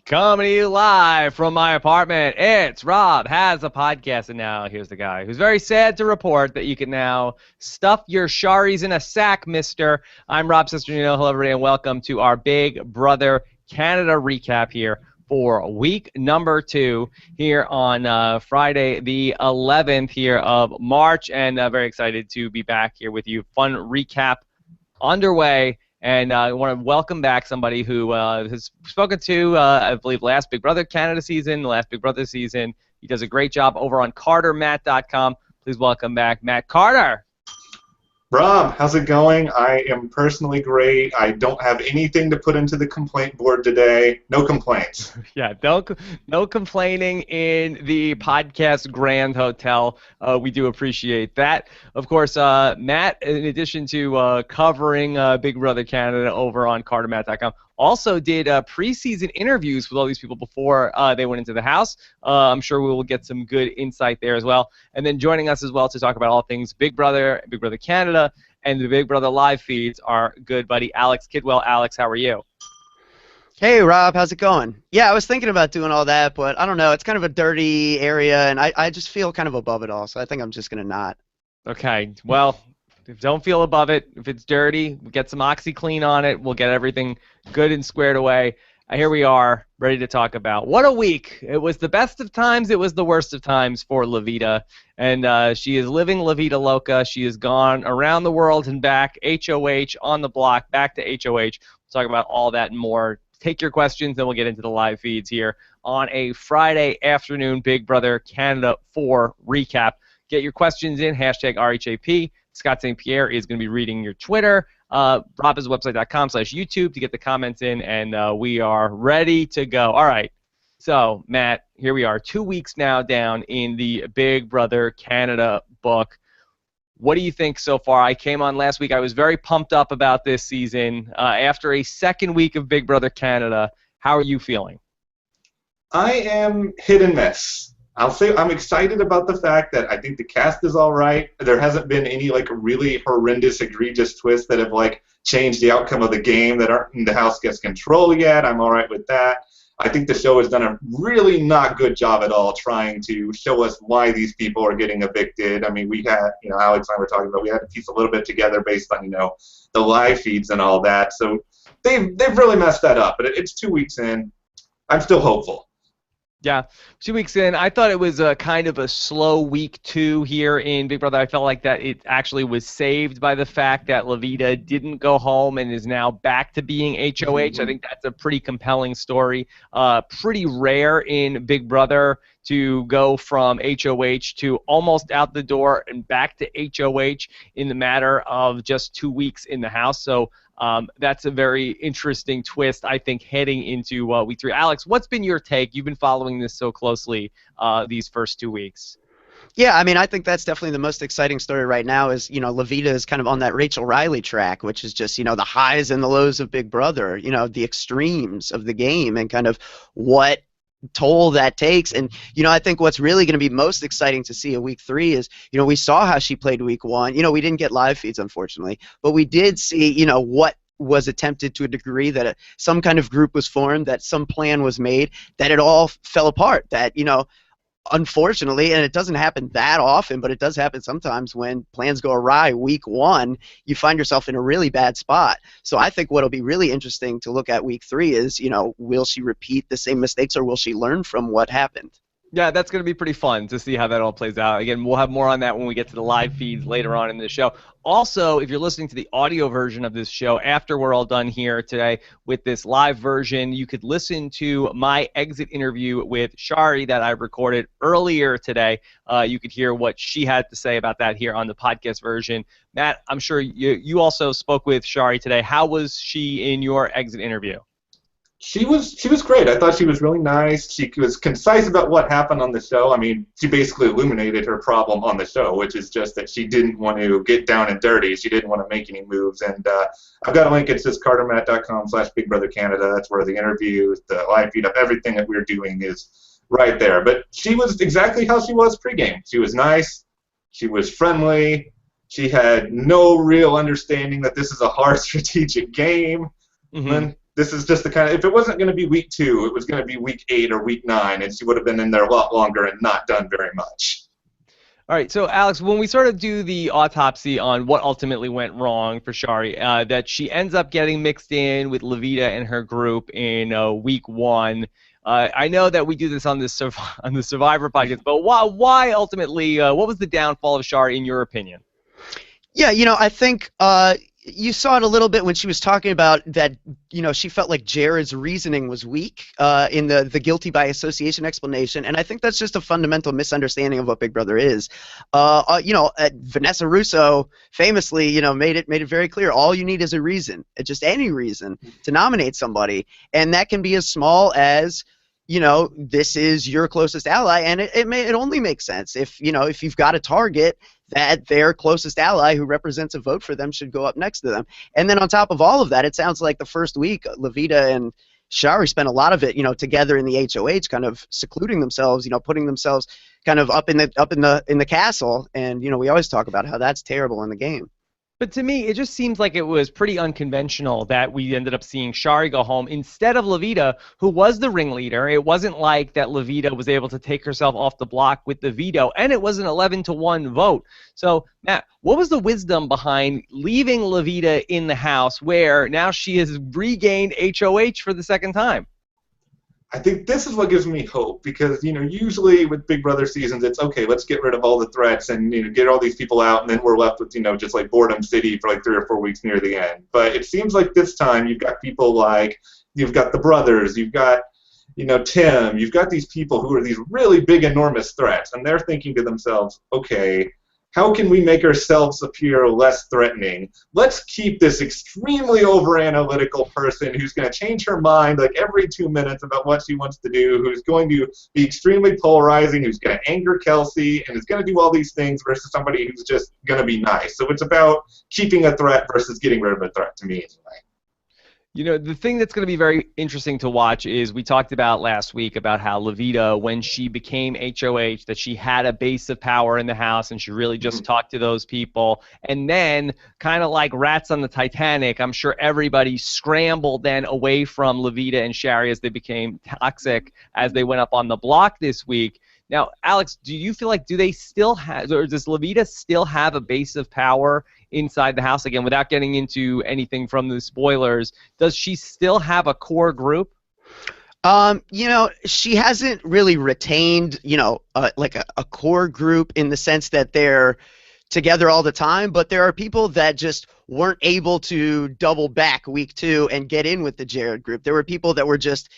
Coming to you live from my apartment. It's Rob Has a Podcast, and now here's the guy who's very sad to report that you can now stuff your sharis in a sack, mister. I'm Rob Cesternino. Hello, everybody, and welcome to our Big Brother Canada recap here for week number 2 here on Friday the 11th here of March, and very excited to be back here with you. Fun recap underway. And I want to welcome back somebody who has spoken to, I believe, last Big Brother Canada season, the last Big Brother season. He does a great job over on CarterMatt.com. Please welcome back Matt Carter. Rob, how's it going? I am personally great. I don't have anything to put into the complaint board today. No complaints. Yeah, no complaining in the podcast Grand Hotel. We do appreciate that. Of course, Matt, in addition to covering Big Brother Canada over on CarterMatt.com, also did preseason interviews with all these people before they went into the house. I'm sure we will get some good insight there as well. And then joining us as well to talk about all things Big Brother Canada, and the Big Brother live feeds, our good buddy Alex Kidwell. Alex, how are you? Hey, Rob, how's it going? Yeah, I was thinking about doing all that, but I don't know. It's kind of a dirty area, and I just feel kind of above it all, so I think I'm just going to not. Okay, well, don't feel above it. If it's dirty, we'll get some OxyClean on it. We'll get everything good and squared away. Here we are, ready to talk about what a week. It was the best of times. It was the worst of times for Loveita. And she is living La Vida Loca. She has gone around the world and back, HOH, on the block, back to HOH. We'll talk about all that and more. Take your questions, then we'll get into the live feeds here on a Friday afternoon Big Brother Canada 4 recap. Get your questions in, hashtag RHAP. Scott St. Pierre is going to be reading your Twitter. robhasawebsite.com/YouTube to get the comments in, and we are ready to go. All right. So, Matt, here we are, 2 weeks now down in the Big Brother Canada book. What do you think so far? I came on last week. I was very pumped up about this season. After a second week of Big Brother Canada, how are you feeling? I am hit and miss. I'll say I'm excited about the fact that I think the cast is all right. There hasn't been any really horrendous, egregious twists that have changed the outcome of the game that aren't in the house gets control yet. I'm all right with that. I think the show has done a really not good job at all trying to show us why these people are getting evicted. I mean, we had, Alex and I were talking about, we had to piece a little bit together based on, the live feeds and all that. So they've really messed that up. But it's 2 weeks in. I'm still hopeful. Yeah, 2 weeks in. I thought it was a kind of a slow week 2 here in Big Brother. I felt like that it actually was saved by the fact that Loveita didn't go home and is now back to being HOH. I think that's a pretty compelling story. Pretty rare in Big Brother to go from HOH to almost out the door and back to HOH in the matter of just 2 weeks in the house. So that's a very interesting twist, I think, heading into week 3. Alex, what's been your take? You've been following this so closely these first 2 weeks. Yeah, I mean, I think that's definitely the most exciting story right now is, Loveita is kind of on that Rachel Riley track, which is just, the highs and the lows of Big Brother, the extremes of the game and kind of what toll that takes. And I think what's really going to be most exciting to see in week 3 is we saw how she played week 1. We didn't get live feeds, unfortunately, but we did see what was attempted to a degree, that some kind of group was formed, that some plan was made, that it all fell apart, that unfortunately, and it doesn't happen that often, but it does happen sometimes, when plans go awry week 1, you find yourself in a really bad spot. So I think what'll be really interesting to look at week 3 is, will she repeat the same mistakes, or will she learn from what happened? Yeah, that's going to be pretty fun to see how that all plays out. Again, we'll have more on that when we get to the live feeds later on in the show. Also, if you're listening to the audio version of this show after we're all done here today with this live version, you could listen to my exit interview with Shari that I recorded earlier today. You could hear what she had to say about that here on the podcast version. Matt, I'm sure you also spoke with Shari today. How was she in your exit interview? She was great. I thought she was really nice. She was concise about what happened on the show. I mean, she basically illuminated her problem on the show, which is just that she didn't want to get down and dirty. She didn't want to make any moves. And I've got a link. It's just CarterMatt.com/BigBrotherCanada. That's where the interviews, the live feed up, everything that we're doing is right there. But she was exactly how she was pregame. She was nice. She was friendly. She had no real understanding that this is a hard strategic game. Mm-hmm. And this is just the kind of, if it wasn't going to be week 2, it was going to be week 8 or week 9, and she would have been in there a lot longer and not done very much. All right, so Alex, when we sort of do the autopsy on what ultimately went wrong for Shari, that she ends up getting mixed in with Levita and her group in week 1. I know that we do this on the Survivor podcast, but why ultimately? What was the downfall of Shari, in your opinion? Yeah, I think you saw it a little bit when she was talking about that, she felt like Jared's reasoning was weak in the guilty by association explanation, and I think that's just a fundamental misunderstanding of what Big Brother is. Vanessa Russo famously, made it very clear, all you need is a reason, just any reason, to nominate somebody, and that can be as small as, this is your closest ally, and it only makes sense if you've got a target that their closest ally who represents a vote for them should go up next to them. And then on top of all of that, it sounds like the first week, Levita and Shari spent a lot of it, together in the HOH, kind of secluding themselves, putting themselves kind of up in the castle. And we always talk about how that's terrible in the game. But to me, it just seems like it was pretty unconventional that we ended up seeing Shari go home instead of Levita, who was the ringleader. It wasn't like that Levita was able to take herself off the block with the veto, and it was an 11-1 vote. So, Matt, what was the wisdom behind leaving Levita in the house where now she has regained HOH for the second time? I think this is what gives me hope, because usually with Big Brother seasons, it's okay, let's get rid of all the threats and get all these people out, and then we're left with just like Boredom City for like 3 or 4 weeks near the end. But it seems like this time you've got people like, you've got the brothers, you've got Tim, you've got these people who are these really big, enormous threats, and they're thinking to themselves, okay, how can we make ourselves appear less threatening? Let's keep this extremely over-analytical person who's going to change her mind like every 2 minutes about what she wants to do, who's going to be extremely polarizing, who's going to anger Kelsey, and is going to do all these things versus somebody who's just going to be nice. So it's about keeping a threat versus getting rid of a threat, to me anyway. The thing that's going to be very interesting to watch is we talked about last week about how Levita, when she became HOH, that she had a base of power in the house and she really just talked to those people. And then, kind of like rats on the Titanic, I'm sure everybody scrambled then away from Levita and Shari as they became toxic as they went up on the block this week. Now, Alex, do you feel like, do they still have, or does Levita still have a base of power inside the house? Again, without getting into anything from the spoilers, does she still have a core group? She hasn't really retained, like a core group in the sense that they're together all the time, but there are people that just weren't able to double back week 2 and get in with the Jared group. There were people that were just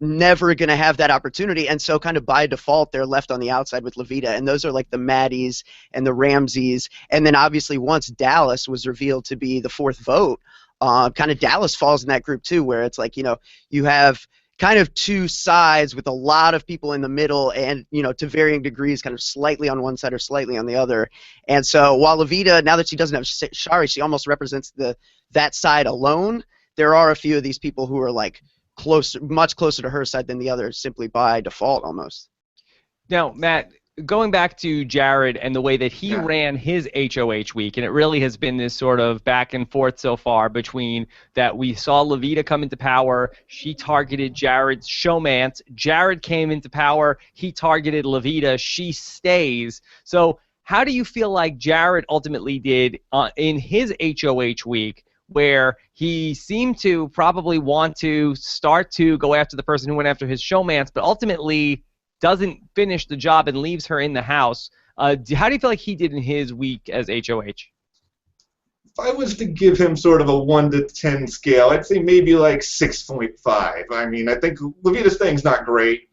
never going to have that opportunity, and so kind of by default they're left on the outside with Levita, and those are like the Maddies and the Ramseys, and then obviously once Dallas was revealed to be the 4th vote, kind of Dallas falls in that group too, where it's like, you have kind of 2 sides with a lot of people in the middle and, to varying degrees kind of slightly on one side or slightly on the other. And so while Levita, now that she doesn't have Shari, she almost represents that side alone, there are a few of these people who are like much closer to her side than the other, simply by default almost. Now, Matt, going back to Jared and the way that he ran his HOH week, and it really has been this sort of back and forth so far between that we saw Levita come into power, she targeted Jared's showmance, Jared came into power, he targeted Levita, she stays. So how do you feel like Jared ultimately did in his HOH week, where he seemed to probably want to start to go after the person who went after his showmance, but ultimately doesn't finish the job and leaves her in the house? How do you feel like he did in his week as HOH? If I was to give him sort of a 1 to 10 scale, I'd say maybe like 6.5. I mean, I think Levita's thing's not great.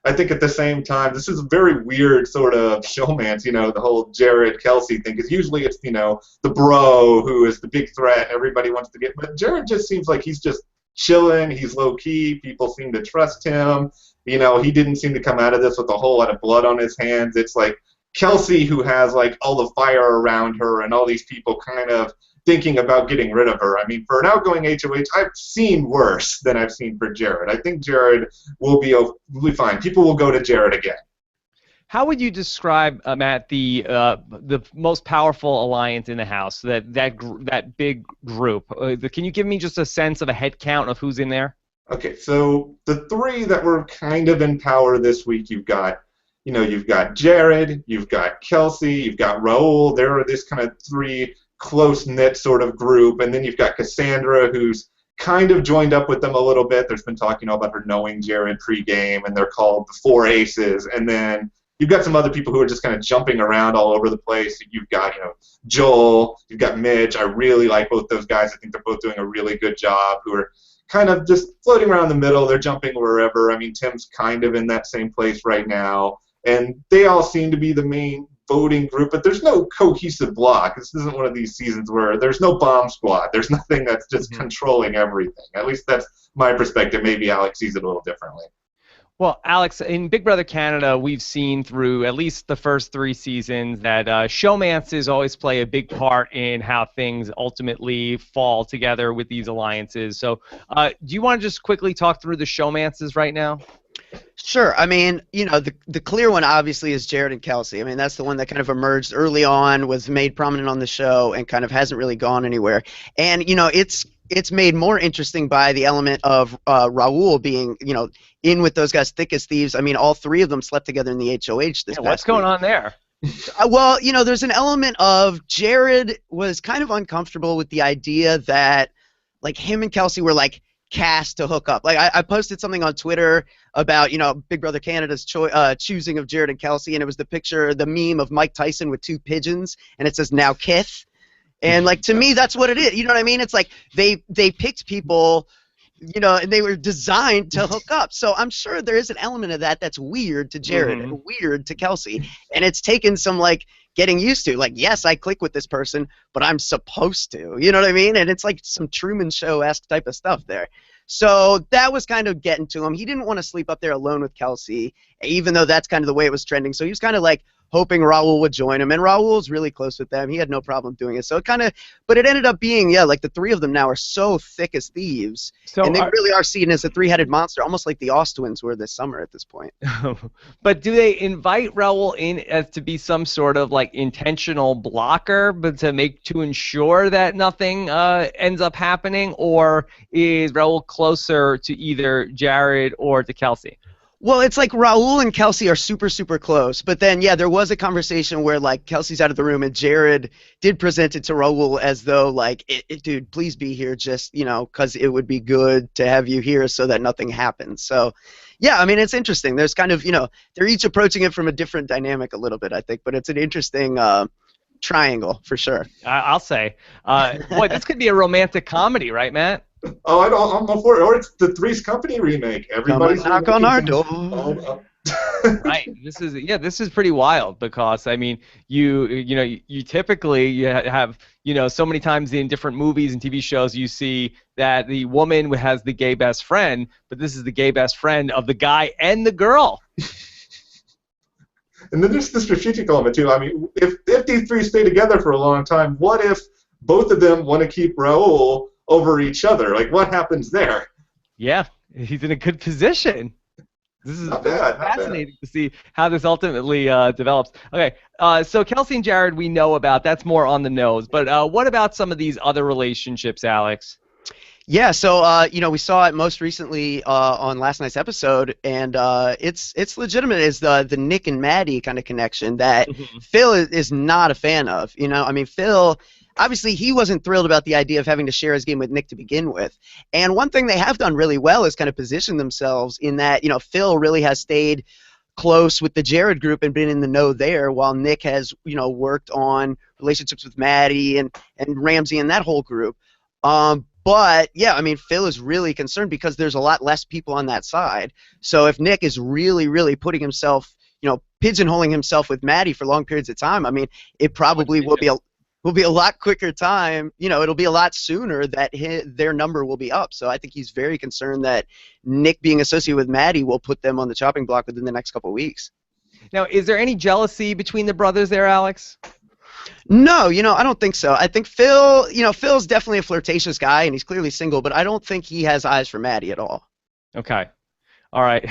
I think at the same time, this is a very weird sort of showmance, the whole Jared Kelsey thing, because usually it's, the bro who is the big threat everybody wants to get, but Jared just seems like he's just chilling, he's low-key, people seem to trust him, he didn't seem to come out of this with a whole lot of blood on his hands. It's like Kelsey who has like all the fire around her and all these people kind of thinking about getting rid of her. I mean, for an outgoing HOH, I've seen worse than I've seen for Jared. I think Jared will be fine. People will go to Jared again. How would you describe, Matt, the most powerful alliance in the House? That big group. Can you give me just a sense of a head count of who's in there? Okay, so the three that were kind of in power this week, you've got Jared, you've got Kelsey, you've got Raul. There are this kind of three close-knit sort of group, and then you've got Cassandra, who's kind of joined up with them a little bit. There's been talk, about her knowing Jared pregame, and they're called the Four Aces. And then you've got some other people who are just kind of jumping around all over the place. You've got, Joel, you've got Mitch. I really like both those guys. I think they're both doing a really good job, who are kind of just floating around the middle. They're jumping wherever. I mean, Tim's kind of in that same place right now. And they all seem to be the main voting group, but there's no cohesive block. This isn't one of these seasons where there's no bomb squad. There's nothing that's just controlling everything. At least that's my perspective. Maybe Alex sees it a little differently. Well, Alex, in Big Brother Canada, we've seen through at least the first 3 seasons that showmances always play a big part in how things ultimately fall together with these alliances. So do you want to just quickly talk through the showmances right now? Sure. I mean, the clear one obviously is Jared and Kelsey. I mean, that's the one that kind of emerged early on, was made prominent on the show, and kind of hasn't really gone anywhere. And, it's made more interesting by the element of Raul being, in with those guys thick as thieves. I mean, all 3 of them slept together in the HOH this past what's going on there? Well, there's an element of Jared was kind of uncomfortable with the idea that, like, him and Kelsey were, like, cast to hook up. Like, I posted something on Twitter about, Big Brother Canada's choosing of Jared and Kelsey, and it was the meme of Mike Tyson with 2 pigeons, and it says, "Now Kith." And, like, to me, that's what it is. You know what I mean? It's like they picked people, and they were designed to hook up. So I'm sure there is an element of that that's weird to Jared and weird to Kelsey. And it's taken some, like, getting used to. Like, yes, I click with this person, but I'm supposed to. You know what I mean? And it's like some Truman Show-esque type of stuff there. So that was kind of getting to him. He didn't want to sleep up there alone with Kelsey, even though that's kind of the way it was trending. So he was kind of like hoping Raul would join him, and Raul's really close with them. He had no problem doing it. So but it ended up being, like the 3 of them now are so thick as thieves, and they really are seen as a 3-headed monster, almost like the Ostwins were this summer at this point. But do they invite Raul in as to be some sort of, like, intentional blocker, but to ensure that nothing ends up happening, or is Raul closer to either Jared or to Kelsey? Well, it's like Raul and Kelsey are super, super close. But then, there was a conversation where, like, Kelsey's out of the room, and Jared did present it to Raul as though, like, dude, please be here just, because it would be good to have you here so that nothing happens. So, yeah, I mean, it's interesting. There's kind of, they're each approaching it from a different dynamic a little bit, I think. But it's an interesting triangle, for sure. I'll say. Boy, this could be a romantic comedy, right, Matt? Oh, I'm all for it. Or it's the Three's Company remake. Everybody's knock on our door. Right. This is pretty wild, because I mean, you typically have, so many times in different movies and TV shows you see that the woman has the gay best friend, but this is the gay best friend of the guy and the girl. And then there's the strategic element too. I mean, if these 3 stay together for a long time, what if both of them want to keep Raul over each other? Like, what happens there? Yeah, he's in a good position. This is fascinating to see how this ultimately develops. Okay, so Kelsey and Jared we know about. That's more on the nose. But what about some of these other relationships, Alex? Yeah, so we saw it most recently on last night's episode, and it's legitimate as the Nick and Maddie kind of connection that Phil is not a fan of. I mean, Phil, obviously he wasn't thrilled about the idea of having to share his game with Nick to begin with. And one thing they have done really well is kind of position themselves in that, Phil really has stayed close with the Jared group and been in the know there, while Nick has, worked on relationships with Maddie and Ramsey and that whole group. But, yeah, I mean, Phil is really concerned because there's a lot less people on that side. So if Nick is really, really putting himself, pigeonholing himself with Maddie for long periods of time, I mean, it probably will be a lot quicker time. It'll be a lot sooner that their number will be up. So I think he's very concerned that Nick being associated with Maddie will put them on the chopping block within the next couple of weeks. Now, is there any jealousy between the brothers there, Alex? No, I don't think so. I think Phil's definitely a flirtatious guy, and he's clearly single, but I don't think he has eyes for Maddie at all. Okay. All right.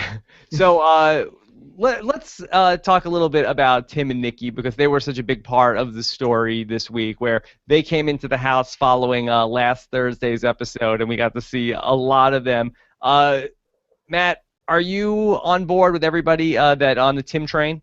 So let's talk a little bit about Tim and Nikki, because they were such a big part of the story this week, where they came into the house following last Thursday's episode, and we got to see a lot of them. Matt, are you on board with everybody that on the Tim train?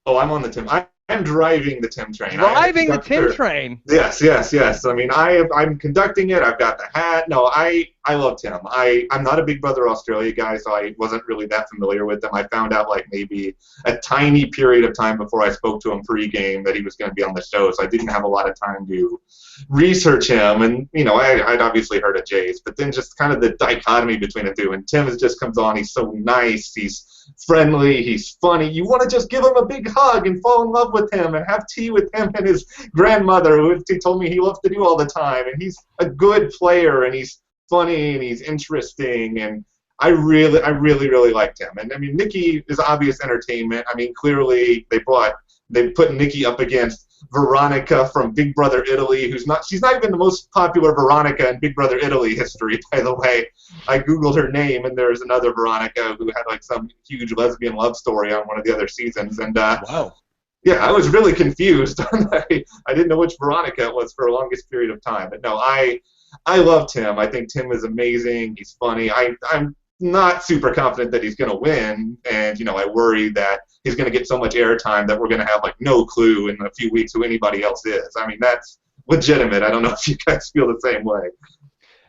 Oh, I'm on the Tim. I'm driving the Tim train. Driving the Tim train. Yes. I mean, I'm conducting it. I've got the hat. No, I love Tim. I'm not a Big Brother Australia guy, so I wasn't really that familiar with him. I found out like maybe a tiny period of time before I spoke to him pre-game that he was going to be on the show, so I didn't have a lot of time to research him. And I'd obviously heard of Jace, but then just kind of the dichotomy between the two. And Tim just comes on. He's so nice. He's friendly, he's funny. You want to just give him a big hug and fall in love with him and have tea with him and his grandmother, who he told me he loves to do all the time. And he's a good player, and he's funny, and he's interesting, and I really liked him. And I mean, Nikki is obvious entertainment. I mean, clearly they put Nikki up against Veronica from Big Brother Italy, she's not even the most popular Veronica in Big Brother Italy history, by the way. I googled her name, and there's another Veronica who had like some huge lesbian love story on one of the other seasons. And wow. Yeah, I was really confused. I didn't know which Veronica it was for the longest period of time. But no, I love Tim. I think Tim is amazing. He's funny. I'm not super confident that he's going to win, and I worry that he's going to get so much airtime that we're going to have like no clue in a few weeks who anybody else is. I mean, that's legitimate. I don't know if you guys feel the same way.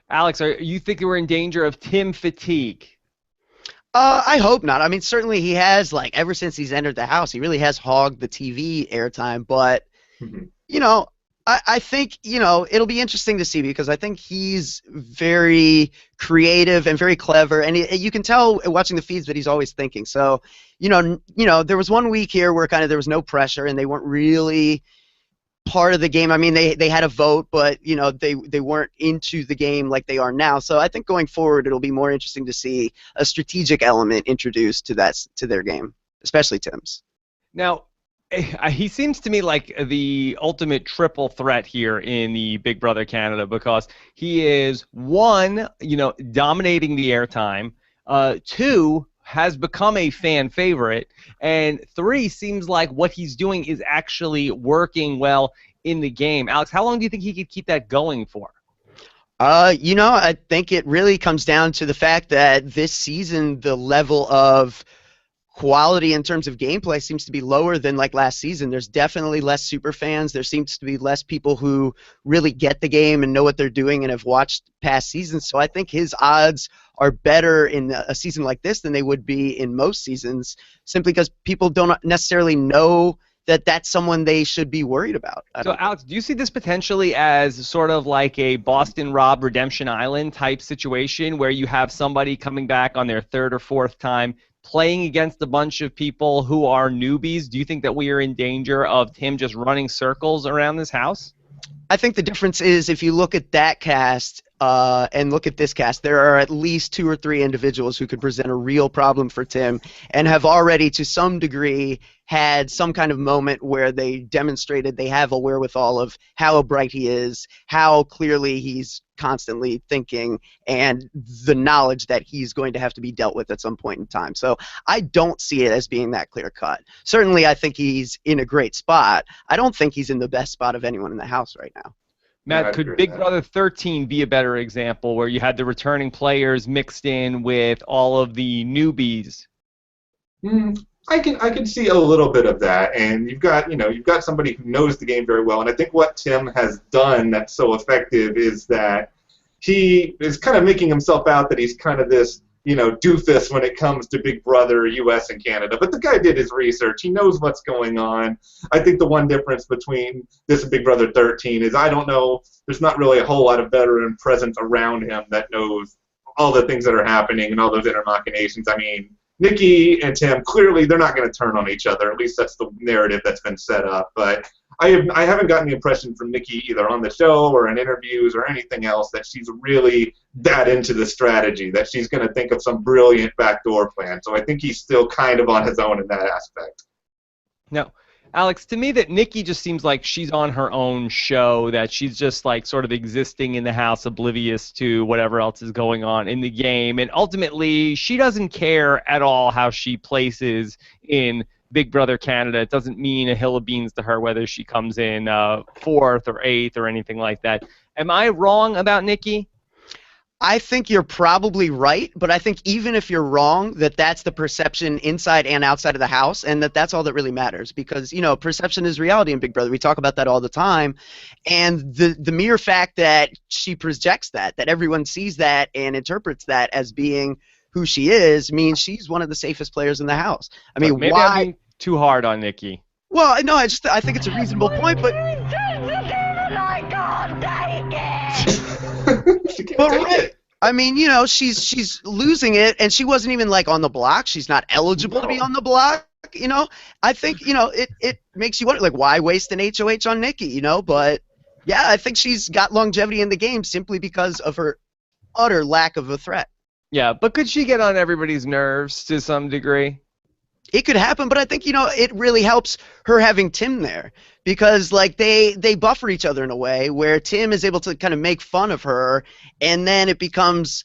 Alex, you think we're in danger of Tim fatigue? I hope not. I mean, certainly he has, like, ever since he's entered the house, he really has hogged the TV airtime. But, I think, it'll be interesting to see, because I think he's very creative and very clever. And you can tell watching the feeds that he's always thinking. So, there was one week here where kind of there was no pressure and they weren't really part of the game. I mean, they had a vote, but they weren't into the game like they are now. So I think going forward, it'll be more interesting to see a strategic element introduced to their game, especially Tim's. Now, he seems to me like the ultimate triple threat here in the Big Brother Canada, because he is, one, dominating the airtime, two, has become a fan favorite, and three, seems like what he's doing is actually working well in the game. Alex, how long do you think he could keep that going for? I think it really comes down to the fact that this season the level of quality in terms of gameplay seems to be lower than like last season. There's definitely less super fans. There seems to be less people who really get the game and know what they're doing and have watched past seasons. So I think his odds are better in a season like this than they would be in most seasons, simply because people don't necessarily know that that's someone they should be worried about. So, Alex, do you see this potentially as sort of like a Boston Rob Redemption Island type situation, where you have somebody coming back on their third or fourth time playing against a bunch of people who are newbies? Do you think that we are in danger of him just running circles around this house? I think the difference is, if you look at that cast and look at this cast, there are at least 2 or 3 individuals who could present a real problem for Tim and have already, to some degree, had some kind of moment where they demonstrated they have a wherewithal of how bright he is, how clearly he's constantly thinking, and the knowledge that he's going to have to be dealt with at some point in time. So I don't see it as being that clear cut. Certainly I think he's in a great spot. I don't think he's in the best spot of anyone in the house right now. Matt, could Big Brother 13 be a better example, where you had the returning players mixed in with all of the newbies? I can see a little bit of that, and you've got somebody who knows the game very well. And I think what Tim has done that's so effective is that he is kind of making himself out that he's kind of this doofus when it comes to Big Brother US and Canada. But the guy did his research. He knows what's going on. I think the one difference between this and Big Brother 13 is, I don't know, there's not really a whole lot of veteran presence around him that knows all the things that are happening and all those inner machinations. I mean, Nikki and Tim, clearly they're not going to turn on each other. At least that's the narrative that's been set up. But I haven't gotten the impression from Nikki, either on the show or in interviews or anything else, that she's really that into the strategy, that she's going to think of some brilliant backdoor plan. So I think he's still kind of on his own in that aspect. Now, Alex, to me that Nikki just seems like she's on her own show, that she's just like sort of existing in the house, oblivious to whatever else is going on in the game, and ultimately she doesn't care at all how she places in Big Brother Canada. It doesn't mean a hill of beans to her whether she comes in 4th or 8th or anything like that. Am I wrong about Nikki? I think you're probably right, but I think even if you're wrong, that's the perception inside and outside of the house, and that's all that really matters, because, you know, perception is reality in Big Brother. We talk about that all the time, and the mere fact that she projects that everyone sees that and interprets that as being who she is, means she's one of the safest players in the house. I mean, maybe why? I'm being too hard on Nikki. Well, no, I think it's a reasonable point, but but right. I mean, you know, she's losing it, and she wasn't even like on the block. She's not eligible to be on the block. You know, I think, you know, it makes you wonder, like, why waste an HOH on Nikki? You know, but yeah, I think she's got longevity in the game simply because of her utter lack of a threat. Yeah, but could she get on everybody's nerves to some degree? It could happen, but I think, you know, it really helps her having Tim there, because like they buffer each other in a way where Tim is able to kind of make fun of her, and then it becomes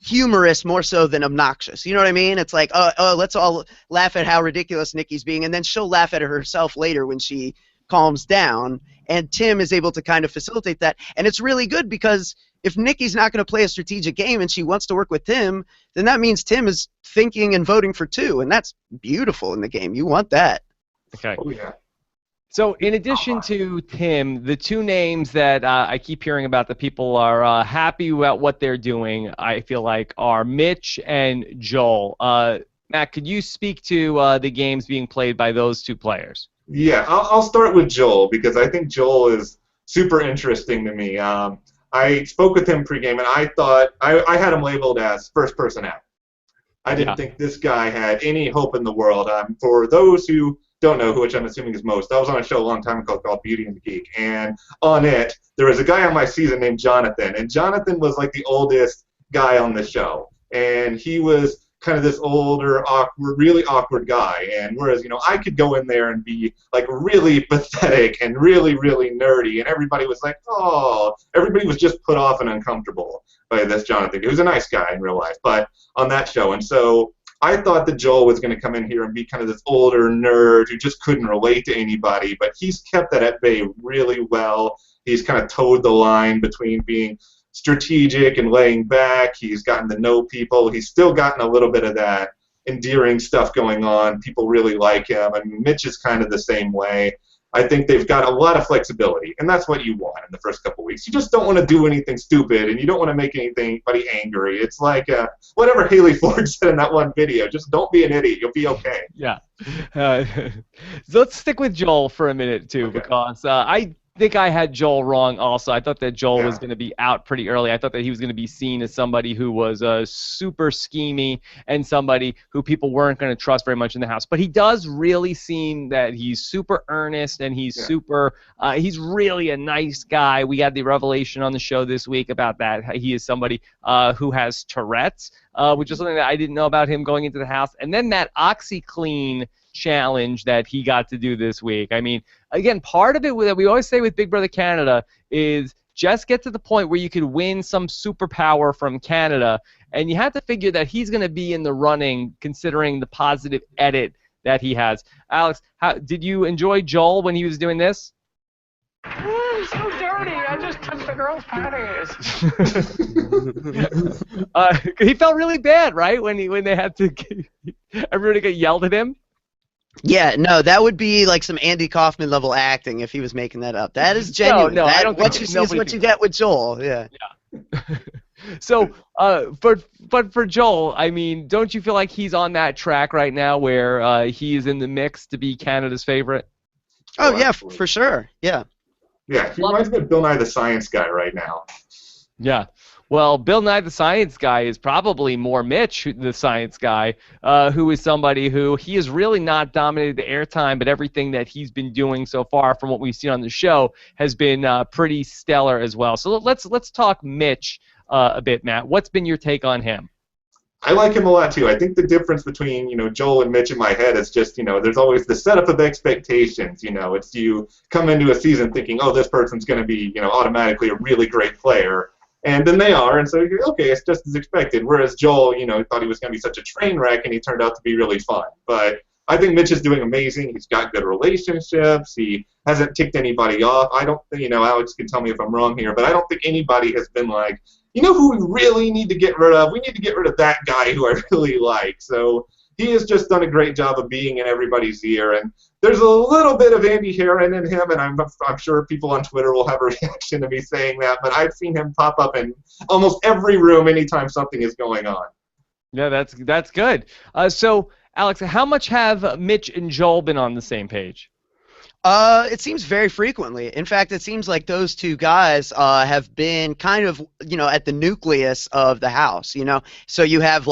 humorous more so than obnoxious. You know what I mean? It's like, oh, let's all laugh at how ridiculous Nikki's being, and then she'll laugh at herself later when she calms down, and Tim is able to kind of facilitate that. And it's really good, because if Nikki's not going to play a strategic game and she wants to work with Tim, then that means Tim is thinking and voting for 2, and that's beautiful in the game. You want that. Okay. Oh, yeah. So in addition to Tim, the 2 names that I keep hearing about that people are happy about what they're doing, I feel like, are Mitch and Joel. Matt, could you speak to the games being played by those 2 players? Yeah, I'll start with Joel, because I think Joel is super interesting to me. I spoke with him pregame, and I thought I had him labeled as first person out. I didn't think this guy had any hope in the world. For those who don't know, which I'm assuming is most, I was on a show a long time ago called Beauty and the Geek, and on it, there was a guy on my season named Jonathan, and Jonathan was like the oldest guy on the show, and he was kind of this older, awkward, really awkward guy, and whereas, you know, I could go in there and be like really pathetic and really, really nerdy, and everybody was like, oh, everybody was just put off and uncomfortable by this Jonathan. He was a nice guy in real life, but on that show, and so I thought that Joel was going to come in here and be kind of this older nerd who just couldn't relate to anybody, but he's kept that at bay really well. He's kind of towed the line between being strategic and laying back. He's gotten to know people. He's still gotten a little bit of that endearing stuff going on. People really like him. I mean, Mitch is kind of the same way. I think they've got a lot of flexibility, and that's what you want in the first couple weeks. You just don't want to do anything stupid, and you don't want to make anybody angry. It's like whatever Haley Ford said in that one video, just don't be an idiot. You'll be okay. Yeah. So let's stick with Joel for a minute, too, because I think I had Joel wrong also. I thought that Joel was going to be out pretty early. I thought that he was going to be seen as somebody who was super schemy and somebody who people weren't going to trust very much in the house. But he does really seem that he's super earnest, and he's he's really a nice guy. We had the revelation on the show this week about that. He is somebody who has Tourette's, which is something that I didn't know about him going into the house. And then that OxyClean challenge that he got to do this week. I mean, again, part of it that we always say with Big Brother Canada is just get to the point where you could win some superpower from Canada, and you have to figure that he's going to be in the running considering the positive edit that he has. Alex, did you enjoy Joel when he was doing this? Oh, so dirty. I just touched the girl's panties. He felt really bad, right, when they had to everybody got yelled at him? Yeah, no, that would be like some Andy Kaufman level acting if he was making that up. That is genuine. No, I don't what you see is what you get with Joel. Yeah. So, but for Joel, I mean, don't you feel like he's on that track right now where he is in the mix to be Canada's favorite? Oh yeah, for sure. Yeah. Yeah, he reminds me of Bill Nye the Science Guy right now. Yeah. Well, Bill Nye the Science Guy is probably more Mitch, the Science Guy, who is somebody who he has really not dominated the airtime, but everything that he's been doing so far from what we've seen on the show has been pretty stellar as well. So let's talk Mitch a bit, Matt. What's been your take on him? I like him a lot too. I think the difference between, Joel and Mitch in my head is just, there's always the setup of expectations. It's you come into a season thinking, oh, this person's going to be, automatically a really great player. And then they are, and so you're okay, it's just as expected. Whereas Joel, thought he was going to be such a train wreck, and he turned out to be really fun. But I think Mitch is doing amazing. He's got good relationships. He hasn't ticked anybody off. I don't think, Alex can tell me if I'm wrong here, but I don't think anybody has been like, who we really need to get rid of? We need to get rid of that guy who I really like. So he has just done a great job of being in everybody's ear. And there's a little bit of Andy Herron in him, and I'm sure people on Twitter will have a reaction to me saying that, but I've seen him pop up in almost every room anytime something is going on. Yeah, that's good. So, Alex, how much have Mitch and Joel been on the same page? It seems very frequently. In fact, it seems like those two guys have been kind of, at the nucleus of the house, So you have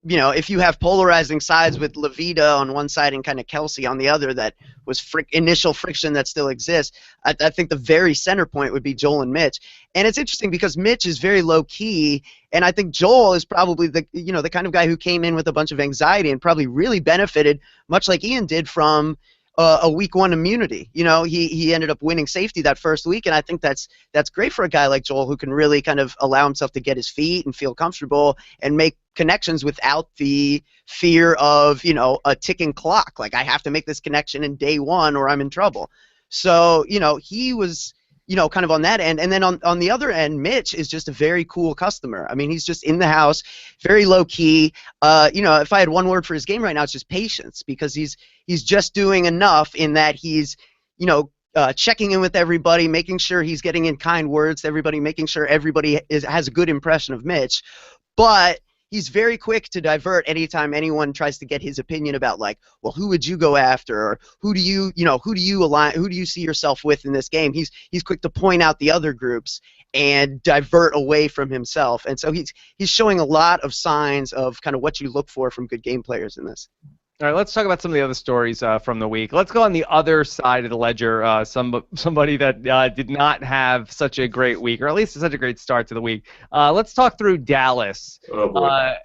if you have polarizing sides with Levita on one side and kind of Kelsey on the other, that was initial friction that still exists. I think the very center point would be Joel and Mitch. And it's interesting because Mitch is very low key, and I think Joel is probably the kind of guy who came in with a bunch of anxiety and probably really benefited, much like Ian did, from a week one immunity. He ended up winning safety that first week, and I think that's great for a guy like Joel who can really kind of allow himself to get his feet and feel comfortable and make connections without the fear of, a ticking clock. Like, I have to make this connection in day one or I'm in trouble. So, he was, kind of on that end. And then on the other end, Mitch is just a very cool customer. I mean, he's just in the house, very low key. If I had one word for his game right now, it's just patience, because he's just doing enough in that he's, checking in with everybody, making sure he's getting in kind words to everybody, making sure everybody has a good impression of Mitch. But he's very quick to divert anytime anyone tries to get his opinion about, like, well, who would you go after, or who do you align, who do you see yourself with in this game? He's quick to point out the other groups and divert away from himself. And so he's showing a lot of signs of kind of what you look for from good game players in this. All right, let's talk about some of the other stories from the week. Let's go on the other side of the ledger, somebody that did not have such a great week, or at least such a great start to the week. Let's talk through Dallas. Oh, boy.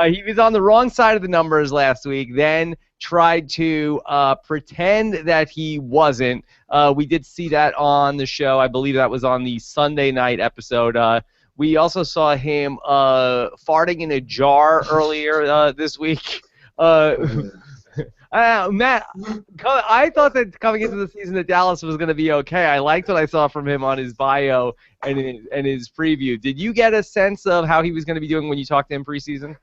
He was on the wrong side of the numbers last week, then tried to pretend that he wasn't. We did see that on the show. I believe that was on the Sunday night episode. We also saw him farting in a jar earlier this week. Matt, I thought that coming into the season that Dallas was going to be okay. I liked what I saw from him on his bio and his preview. Did you get a sense of how he was going to be doing when you talked to him preseason?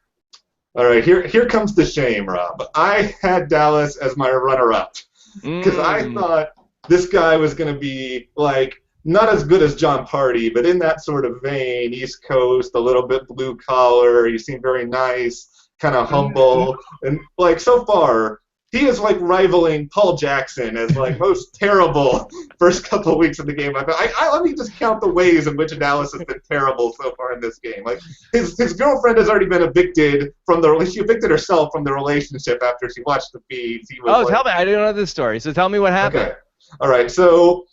All right, here comes the shame, Rob. I had Dallas as my runner-up because I thought this guy was going to be, like, not as good as John Party, but in that sort of vein, East Coast, a little bit blue collar. He seemed very nice, kind of humble, and like so far, he is like rivaling Paul Jackson as like most terrible first couple of weeks of the game. Let me just count the ways in which Dallas has been terrible so far in this game. Like his girlfriend has already been evicted from she evicted herself from the relationship after she watched the feeds. Tell me, I didn't know this story. So tell me what happened. Okay, all right, so.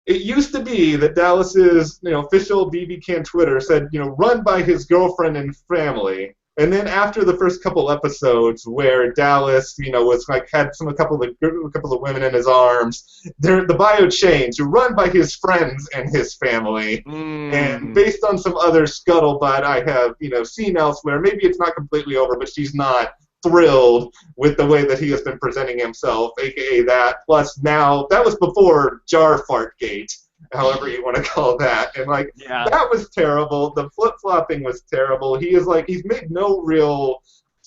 It used to be that Dallas's, official BB Can Twitter said, run by his girlfriend and family. And then after the first couple episodes where Dallas, was like had a couple of women in his arms, the bio changed, run by his friends and his family. And based on some other scuttlebutt I have, seen elsewhere, maybe it's not completely over, but she's not thrilled with the way that he has been presenting himself, aka that. Plus now, that was before Jar Fartgate, however you want to call that. And that was terrible. The flip-flopping was terrible. He's made no real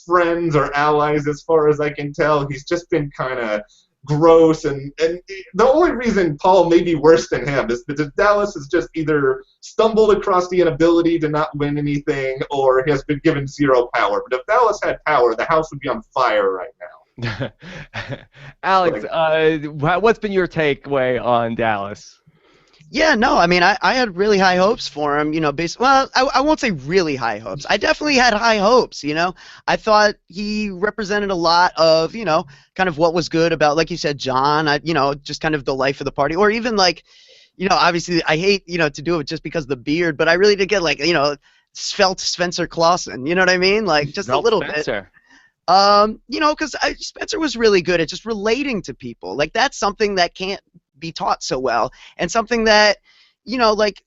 friends or allies as far as I can tell. He's just been kind of gross, and the only reason Paul may be worse than him is because Dallas has just either stumbled across the inability to not win anything or has been given zero power. But if Dallas had power, the house would be on fire right now. Alex, what's been your takeaway on Dallas? Yeah, no, I mean, I had really high hopes for him, I won't say really high hopes. I definitely had high hopes, I thought he represented a lot of, kind of what was good about, like you said, John, just kind of the life of the party, or even, like, obviously I hate, to do it just because of the beard, but I really did get, like, felt Spencer Clausen. You know what I mean? Like just a little bit. You know, because Spencer was really good at just relating to people. Like that's something that can't be taught so well, and something that, you know, like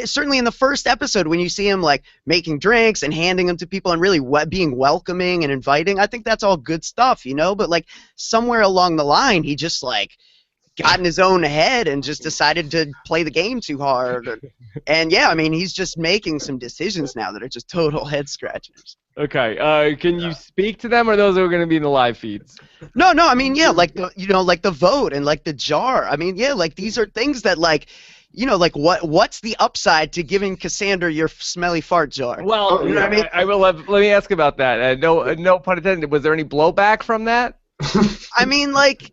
certainly in the first episode when you see him like making drinks and handing them to people and really being welcoming and inviting, I think that's all good stuff, you know. But like somewhere along the line, he just like got in his own head and just decided to play the game too hard. And yeah, I mean, he's just making some decisions now that are just total head scratchers. Okay. Can you speak to them, or those are going to be in the live feeds? No. I mean, yeah, like the, you know, like the vote and like the jar. I mean, yeah, like these are things that like, you know, like what's the upside to giving Cassandra your smelly fart jar? Well, you know what I mean? I will let me ask about that. No pun intended. Was there any blowback from that? I mean, like,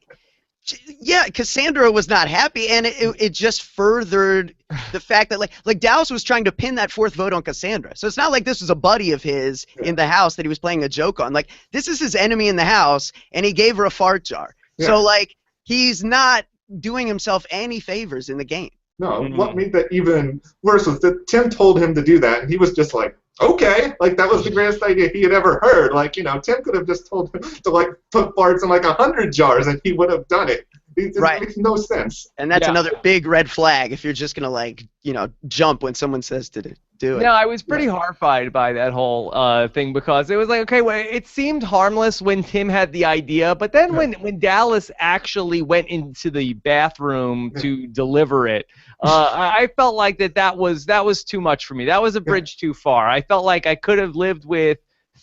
yeah, Cassandra was not happy, and it just furthered the fact that like Dallas was trying to pin that fourth vote on Cassandra. So it's not like this was a buddy of his in the house that he was playing a joke on. Like this is his enemy in the house, and he gave her a fart jar. Yeah. So like he's not doing himself any favors in the game. No, what made that even worse was that Tim told him to do that, and he was just like, okay, like that was the greatest idea he had ever heard. Like, you know, Tim could have just told him to like put farts in like 100 jars, and he would have done it. It just makes no sense. And that's another big red flag if you're just gonna like, you know, jump when someone says to do it. No, I was pretty horrified by that whole thing because it was like, okay, well, it seemed harmless when Tim had the idea, but then when Dallas actually went into the bathroom to deliver it, I felt like that was too much for me. That was a bridge too far. I felt like I could have lived with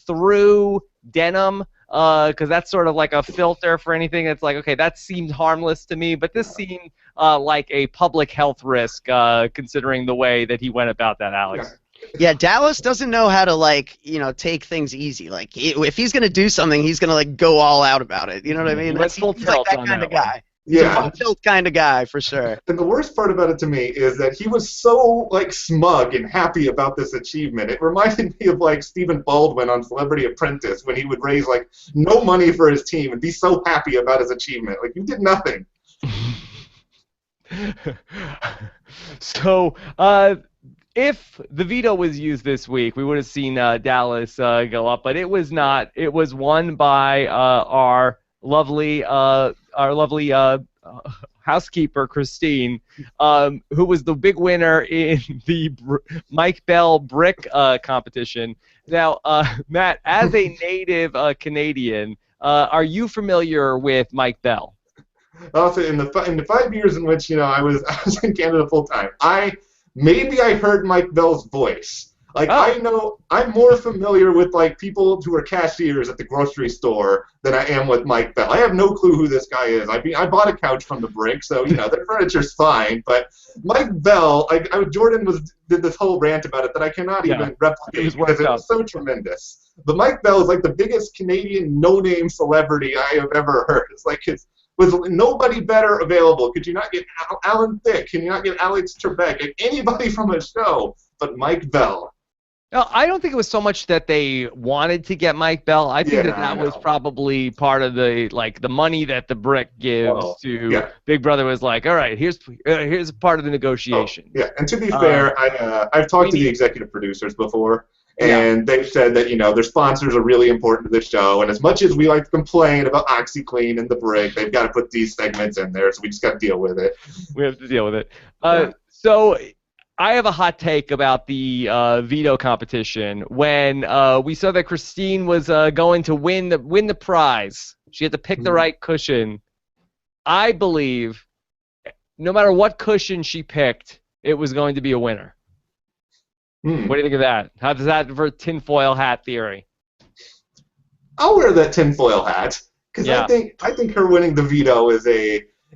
through denim, because that's sort of like a filter for anything. It's like, okay, that seemed harmless to me, but this seemed like a public health risk, considering the way that he went about that, Alex. Yeah, Dallas doesn't know how to, like, you know, take things easy. Like, if he's gonna do something, he's gonna like go all out about it. You know what I mean? He's like that kind of guy. He's a full tilt kind of guy, for sure. And the worst part about it to me is that he was so, like, smug and happy about this achievement. It reminded me of, like, Stephen Baldwin on Celebrity Apprentice when he would raise, like, no money for his team and be so happy about his achievement. Like, you did nothing. So, if the veto was used this week, we would have seen Dallas go up, but it was not. It was won by our lovely housekeeper, Christine, who was the big winner in the Mike Bell brick competition. Now, Matt, as a native Canadian, are you familiar with Mike Bell? Also, in the 5 years in which, you know, I was in Canada full time, maybe I heard Mike Bell's voice. Like, I know I'm more familiar with, like, people who are cashiers at the grocery store than I am with Mike Bell. I have no clue who this guy is. I bought a couch from the Brick, so, you know, their furniture's fine. But Mike Bell, Jordan did this whole rant about it that I cannot even replicate because it was so tremendous. But Mike Bell is, like, the biggest Canadian no-name celebrity I have ever heard. It's like was nobody better available. Could you not get Alan Thicke? Can you not get Alex Trebek? Get anybody from a show but Mike Bell? No, I don't think it was so much that they wanted to get Mike Bell. I think that was probably part of the money that the Brick gives to Big Brother was like, all right, here's part of the negotiation. Yeah, and to be fair, I've talked to the executive producers before, and they've said that, you know, their sponsors are really important to the show, and as much as we like to complain about OxyClean and the Brick, they've got to put these segments in there, so we just got to deal with it. We have to deal with it. So I have a hot take about the veto competition. When we saw that Christine was going to win the prize, she had to pick the right cushion. I believe, no matter what cushion she picked, it was going to be a winner. What do you think of that? How does that for tinfoil hat theory? I'll wear that tinfoil hat because I think her winning the veto is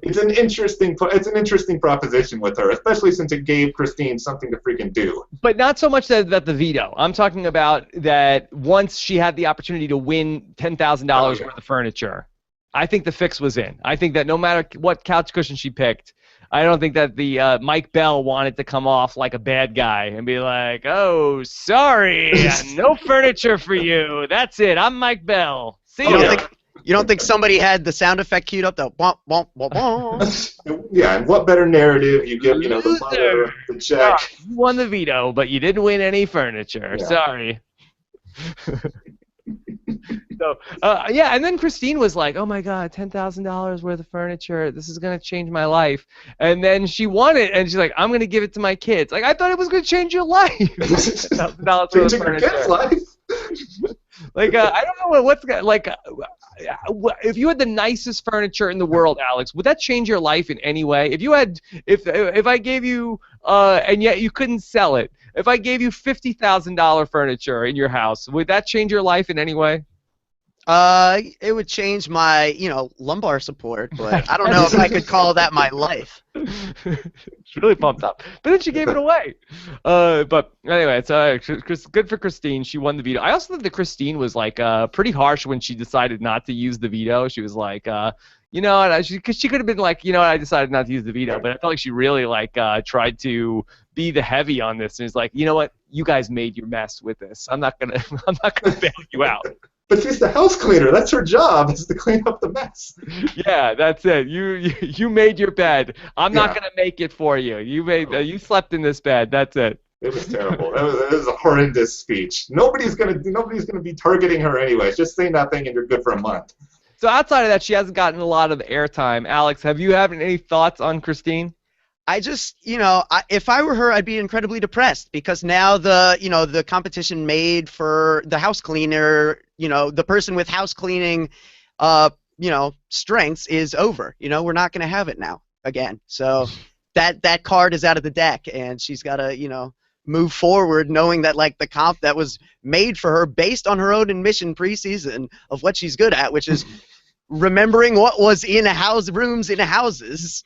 it's an interesting proposition with her, especially since it gave Christine something to freaking do. But not so much that the veto. I'm talking about that once she had the opportunity to win $10,000 worth of furniture, I think the fix was in. I think that no matter what couch cushion she picked, I don't think that the Mike Bell wanted to come off like a bad guy and be like, oh, sorry, no furniture for you. That's it. I'm Mike Bell. See ya. You You don't think somebody had the sound effect queued up? The womp, womp, womp, womp. Yeah, and what better narrative you give, the Loser. mother, the check. You won the veto, but you didn't win any furniture. Yeah. Sorry. So, yeah, and then Christine was like, "Oh my God, $10,000 worth of furniture. This is gonna change my life." And then she won it, and she's like, "I'm gonna give it to my kids." Like, I thought it was gonna change your life. $10,000 worth of Changing your furniture. kid's life. Like, I don't know what's like. If you had the nicest furniture in the world, Alex, would that change your life in any way? If you had, if I gave you, and yet you couldn't sell it, if I gave you $50,000 furniture in your house, would that change your life in any way? It would change my, lumbar support, but I don't know if I could call that my life. It's really pumped up. But then she gave it away. But anyway, it's good for Christine. She won the veto. I also think that Christine was like pretty harsh when she decided not to use the veto. She was like, because she could have been like, I decided not to use the veto, but I felt like she really like tried to be the heavy on this, and was like, you know what, you guys made your mess with this. I'm not gonna bail you out. But she's the house cleaner. That's her job, is to clean up the mess. Yeah, that's it. You made your bed. I'm not gonna make it for you. You slept in this bed. That's it. It was terrible. It was a horrendous speech. Nobody's gonna be targeting her anyways. Just say nothing, and you're good for a month. So outside of that, she hasn't gotten a lot of airtime. Alex, have you had any thoughts on Christine? I just, if I were her, I'd be incredibly depressed because now the competition made for the house cleaner, the person with house cleaning, strengths is over. We're not going to have it now again. So that card is out of the deck, and she's got to, move forward knowing that, like, the comp that was made for her based on her own admission preseason of what she's good at, which is remembering what was in rooms in houses.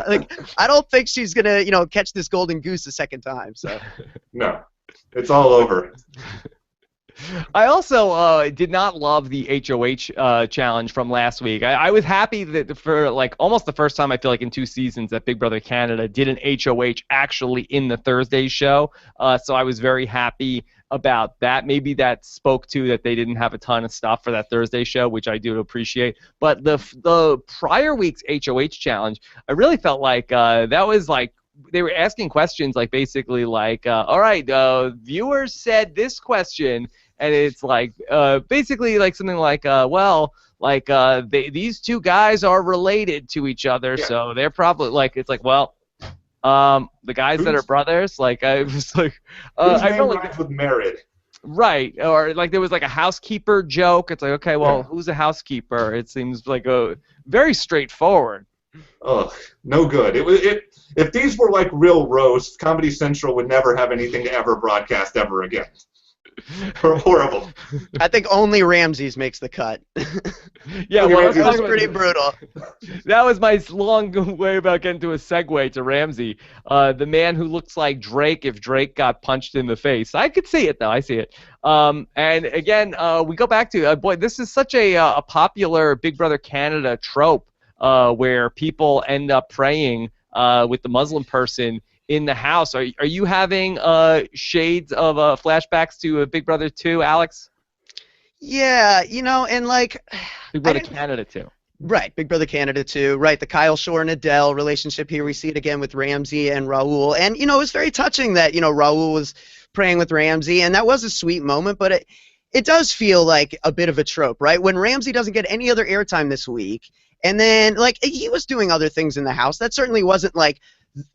Like, I don't think she's gonna, catch this golden goose a second time. So no, it's all over. I also did not love the HOH challenge from last week. I was happy that for like almost the first time I feel like in 2 seasons that Big Brother Canada did an HOH actually in the Thursday show. So I was very happy about that. Maybe that spoke to that they didn't have a ton of stuff for that Thursday show, which I do appreciate. But the prior week's HOH challenge, I really felt like that was like they were asking questions like basically like, all right, viewers said this question. And it's like basically like something like, these two guys are related to each other, so they're probably like, it's like, well, the guys that are brothers, like I was like, I felt like with married. Right, or like there was like a housekeeper joke. It's like, okay, well, who's a housekeeper? It seems like a very straightforward. Ugh, no good. If these were like real roasts, Comedy Central would never have anything to ever broadcast ever again. Horrible. I think only Ramses makes the cut. Yeah, well, that was pretty brutal. That was my long way about getting to a segue to Ramsey, the man who looks like Drake if Drake got punched in the face. I could see it, though. I see it. And again, we go back to, boy, this is such a popular Big Brother Canada trope where people end up praying with the Muslim person in the house. Are you having shades of flashbacks to Big Brother 2, Alex? Yeah, and like Big Brother Canada 2. Right, Big Brother Canada 2. Right, the Kyle Shore and Adele relationship here. We see it again with Ramsey and Raul. And, it was very touching that, Raul was praying with Ramsey, and that was a sweet moment, but it does feel like a bit of a trope, right? When Ramsey doesn't get any other airtime this week, and then, like, he was doing other things in the house. That certainly wasn't, like,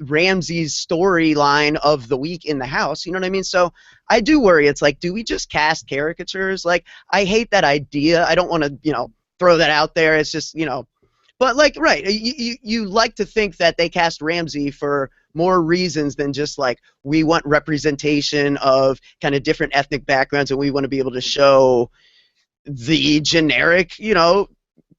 Ramsey's storyline of the week in the house, you know what I mean? So I do worry. It's like, do we just cast caricatures? Like, I hate that idea. I don't want to, throw that out there. It's just, but like, right, you like to think that they cast Ramsey for more reasons than just like, we want representation of kind of different ethnic backgrounds and we want to be able to show the generic,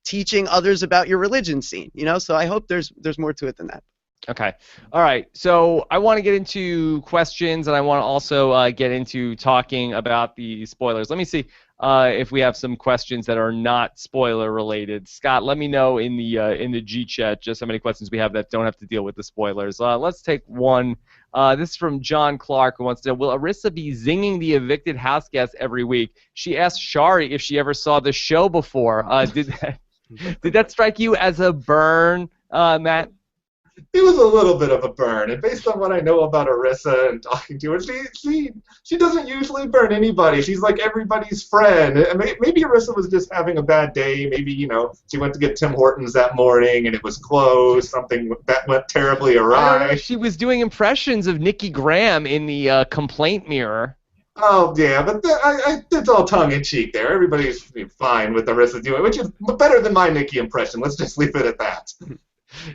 teaching others about your religion scene, So I hope there's more to it than that. Okay. All right. So I want to get into questions, and I want to also get into talking about the spoilers. Let me see if we have some questions that are not spoiler related. Scott, let me know in the G chat just how many questions we have that don't have to deal with the spoilers. Let's take one This is from John Clark, who wants to know, will Arissa be zinging the evicted house guests every week? She asked Shari if she ever saw the show before. Did that strike you as a burn, Matt? It was a little bit of a burn, and based on what I know about Arissa and talking to her, she doesn't usually burn anybody. She's like everybody's friend. Maybe Arissa was just having a bad day. Maybe, she went to get Tim Hortons that morning and it was closed. Something that went terribly awry. She was doing impressions of Nikki Graham in the complaint mirror. Oh, yeah, but it's all tongue-in-cheek there. Everybody's fine with Arissa doing it, which is better than my Nikki impression. Let's just leave it at that.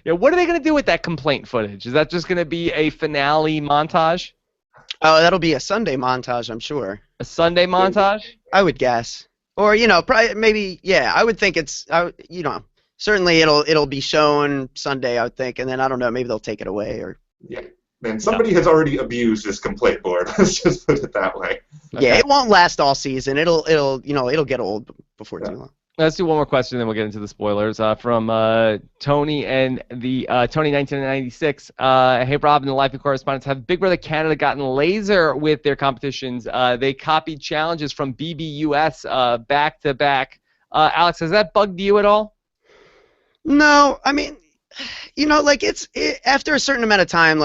Yeah, what are they going to do with that complaint footage? Is that just going to be a finale montage? Oh, that'll be a Sunday montage, I'm sure. A Sunday montage? I would guess. Or, probably, maybe, yeah, I would think it's, certainly it'll be shown Sunday, I would think, and then, I don't know, maybe they'll take it away or... Yeah. Man, somebody has already abused this complaint board. Let's just put it that way. Okay. Yeah, it won't last all season. It'll get old before too long. Let's do one more question, then we'll get into the spoilers. From Tony and the Tony 1996. Hey, Rob and the Life of Correspondents, have Big Brother Canada gotten laser with their competitions? They copied challenges from BBUS back to back. Alex, has that bugged you at all? No, I mean, after a certain amount of time,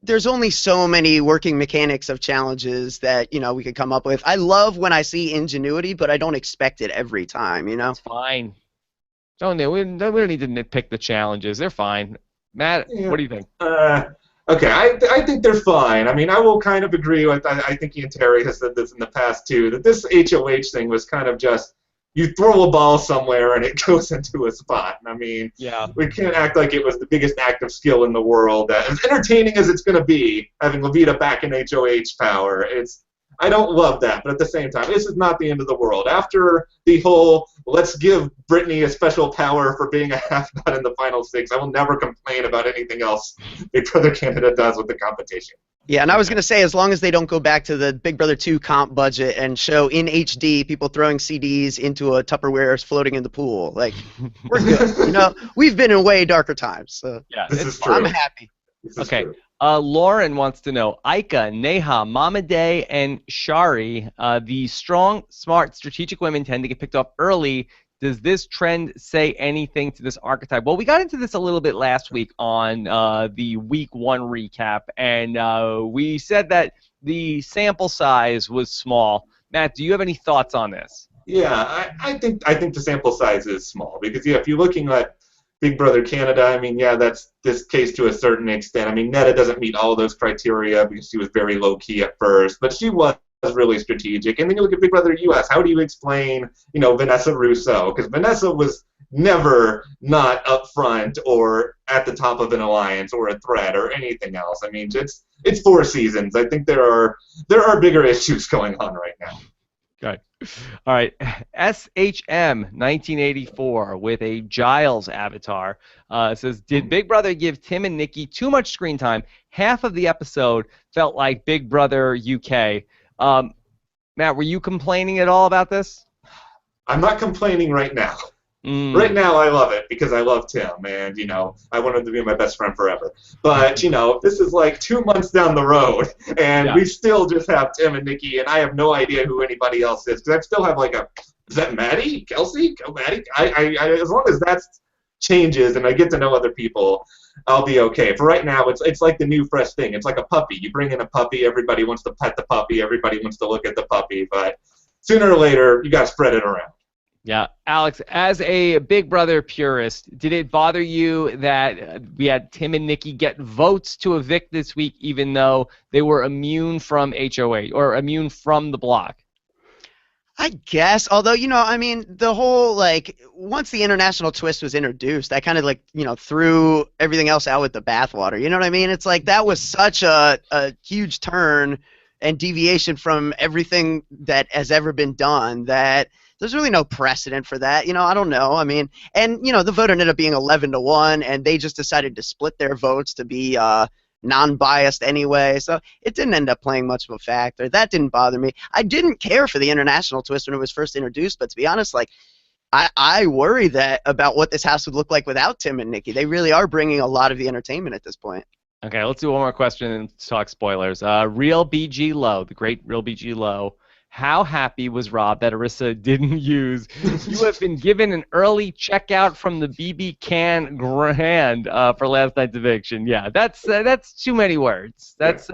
there's only so many working mechanics of challenges that, we could come up with. I love when I see ingenuity, but I don't expect it every time, It's fine. We don't need to nitpick the challenges. They're fine. Matt, What do you think? Okay, I think they're fine. I mean, I will kind of agree with, I think Ian Terry has said this in the past too, that this HOH thing was kind of just, you throw a ball somewhere and it goes into a spot. I mean, we can't act like it was the biggest act of skill in the world. As entertaining as it's going to be, having Levita back in HOH power, I don't love that, but at the same time, this is not the end of the world. After the whole, let's give Brittany a special power for being a half-nut in the final six, I will never complain about anything else Big Brother Canada does with the competition. Yeah, and I was going to say, as long as they don't go back to the Big Brother 2 comp budget and show in HD people throwing CDs into a Tupperware floating in the pool, we're good. We've been in way darker times. So yeah, this is true. I'm happy. Okay. Lauren wants to know, Aika, Neha, Mama Day, and Shari, the strong, smart, strategic women tend to get picked off early. Does this trend say anything to this archetype? Well, we got into this a little bit last week on the Week 1 recap, and we said that the sample size was small. Matt, do you have any thoughts on this? Yeah, I think the sample size is small because, if you're looking at Big Brother Canada, I mean, that's this case to a certain extent. I mean, Netta doesn't meet all of those criteria because she was very low-key at first, but she was really strategic. And then you look at Big Brother US, how do you explain, Vanessa Russo? Because Vanessa was never not up front or at the top of an alliance or a threat or anything else. I mean, it's 4 seasons. I think there are bigger issues going on right now. Okay. All right. SHM 1984 with a Giles avatar says, did Big Brother give Tim and Nikki too much screen time? Half of the episode felt like Big Brother UK. Matt, were you complaining at all about this? I'm not complaining right now. Right now, I love it because I love Tim, and I want him to be my best friend forever. But this is like 2 months down the road, and we still just have Tim and Nikki, and I have no idea who anybody else is because I still have is that Maddie, Kelsey, Maddie? I as long as that changes and I get to know other people, I'll be okay. For right now, it's like the new fresh thing. It's like a puppy. You bring in a puppy, everybody wants to pet the puppy, everybody wants to look at the puppy, but sooner or later, you got to spread it around. Yeah. Alex, as a Big Brother purist, did it bother you that we had Tim and Nikki get votes to evict this week even though they were immune from HOA or immune from the block? I guess, although, the whole, once the international twist was introduced, that kind of, threw everything else out with the bathwater. You know what I mean? It's like that was such a huge turn and deviation from everything that has ever been done that there's really no precedent for that. I don't know. I mean, and, the vote ended up being 11-1, and they just decided to split their votes to be non-biased anyway, so it didn't end up playing much of a factor. That didn't bother me. I didn't care for the international twist when it was first introduced, but to be honest, I worry about what this house would look like without Tim and Nikki. They really are bringing a lot of the entertainment at this point. Okay, let's do one more question and talk spoilers. Real BG Low, the great Real BG Low. How happy was Rob that Arissa didn't use? You have been given an early checkout from the BB Can Grand for last night's eviction. Yeah, that's too many words. That's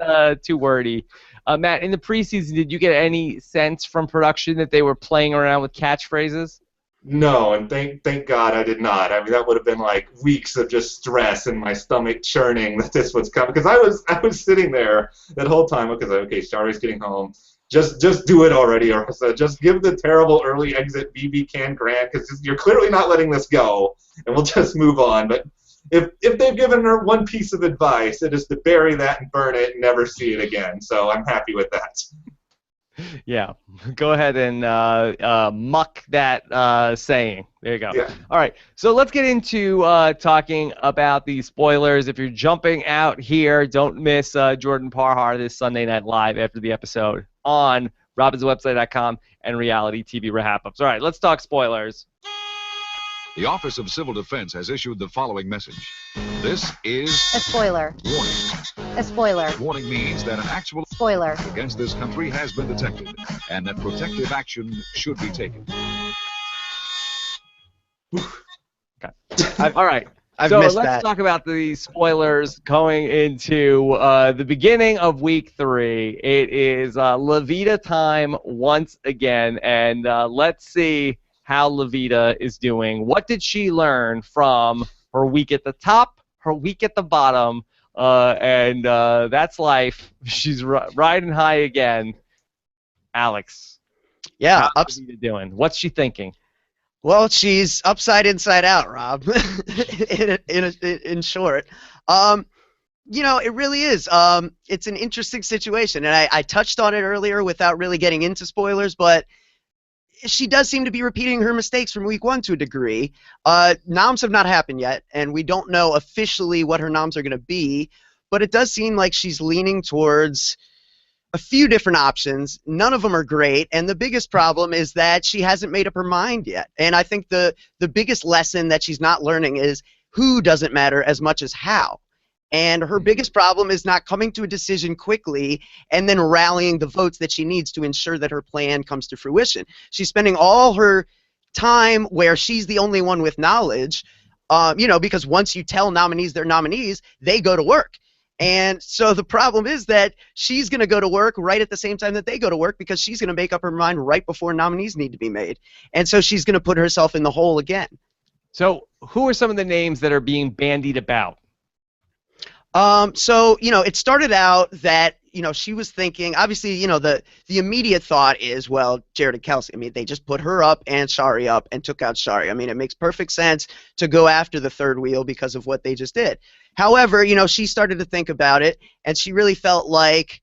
too wordy. Matt, in the preseason, did you get any sense from production that they were playing around with catchphrases? No, and thank God I did not. I mean, that would have been like weeks of just stress and my stomach churning that this was coming. Because I was sitting there that whole time because okay, Shari's getting home. Just do it already, Arissa. Just give the terrible early exit BB Can Grant because you're clearly not letting this go, and we'll just move on. But if they've given her one piece of advice, it is to bury that and burn it and never see it again. So I'm happy with that. Yeah, go ahead and muck that saying. There you go. Yeah. All right, so let's get into talking about the spoilers. If you're jumping out here, don't miss Jordan Parhar this Sunday Night Live after the episode on robinswebsite.com and Reality TV Wrap-Ups. All right, let's talk spoilers. The Office of Civil Defense has issued the following message. This is a spoiler. Warning. A spoiler. Warning means that an actual spoiler against this country has been detected and that protective action should be taken. All right. I've missed let's that. talk about the spoilers going into the beginning of Week 3. It is Levita time once again, and let's see how Levita is doing. What did she learn from her week at the top, her week at the bottom, and that's life. She's riding high again. Alex, Yeah, how's Levita doing? What's she thinking? well, she's upside inside out, Rob. in short, you know, it really is. It's an interesting situation, and I touched on it earlier without really getting into spoilers, but she does seem to be repeating her mistakes from week 1 to a degree. Noms have not happened yet, and we don't know officially what her noms are going to be, but it does seem like she's leaning towards a few different options. None of them are great, and the biggest problem is that she hasn't made up her mind yet. And I think the biggest lesson that she's not learning is who doesn't matter as much as how. And her biggest problem is not coming to a decision quickly and then rallying the votes that she needs to ensure that her plan comes to fruition. She's spending all her time where she's the only one with knowledge, you know, because once you tell nominees they're nominees, they go to work. And so the problem is that she's going to go to work right at the same time that they go to work because she's going to make up her mind right before nominees need to be made. And so she's going to put herself in the hole again. So who are some of the names that are being bandied about? So, you know, it started out that, you know, she was thinking, obviously, you know, the immediate thought is, well, Jared and Kelsey. I mean, they just put her up and Shari up and took out Shari. I mean, it makes perfect sense to go after the third wheel because of what they just did. However, you know, she started to think about it, and she really felt like,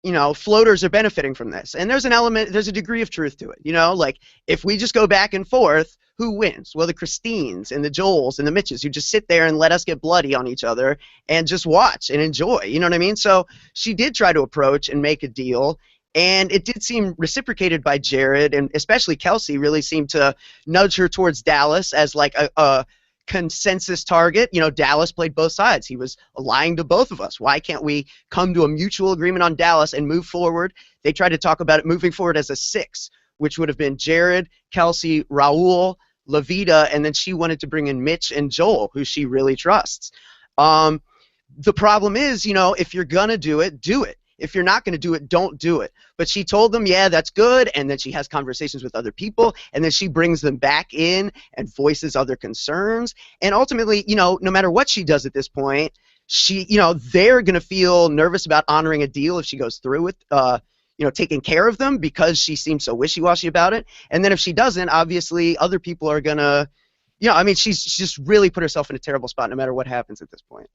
you know, floaters are benefiting from this. And there's an element, there's a degree of truth to it. You know, like, if we just go back and forth, who wins? Well, the Christines and the Joels and the Mitches who just sit there and let us get bloody on each other and just watch and enjoy. You know what I mean? So she did try to approach and make a deal, and it did seem reciprocated by Jared, and especially Kelsey really seemed to nudge her towards Dallas as like a consensus target. You know, Dallas played both sides. He was lying to both of us. Why can't we come to a mutual agreement on Dallas and move forward? They tried to talk about it moving forward as a 6, which would have been Jared, Kelsey, Raul, Levita, and then she wanted to bring in Mitch and Joel, who she really trusts. The problem is, you know, if you're going to do it, do it. If you're not going to do it, don't do it. But she told them, yeah, that's good, and then she has conversations with other people, and then she brings them back in and voices other concerns. And ultimately, you know, no matter what she does at this point, she, you know, they're going to feel nervous about honoring a deal if she goes through with, you know, taking care of them because she seems so wishy-washy about it. And then if she doesn't, obviously other people are going to, you know, I mean, she's just really put herself in a terrible spot no matter what happens at this point.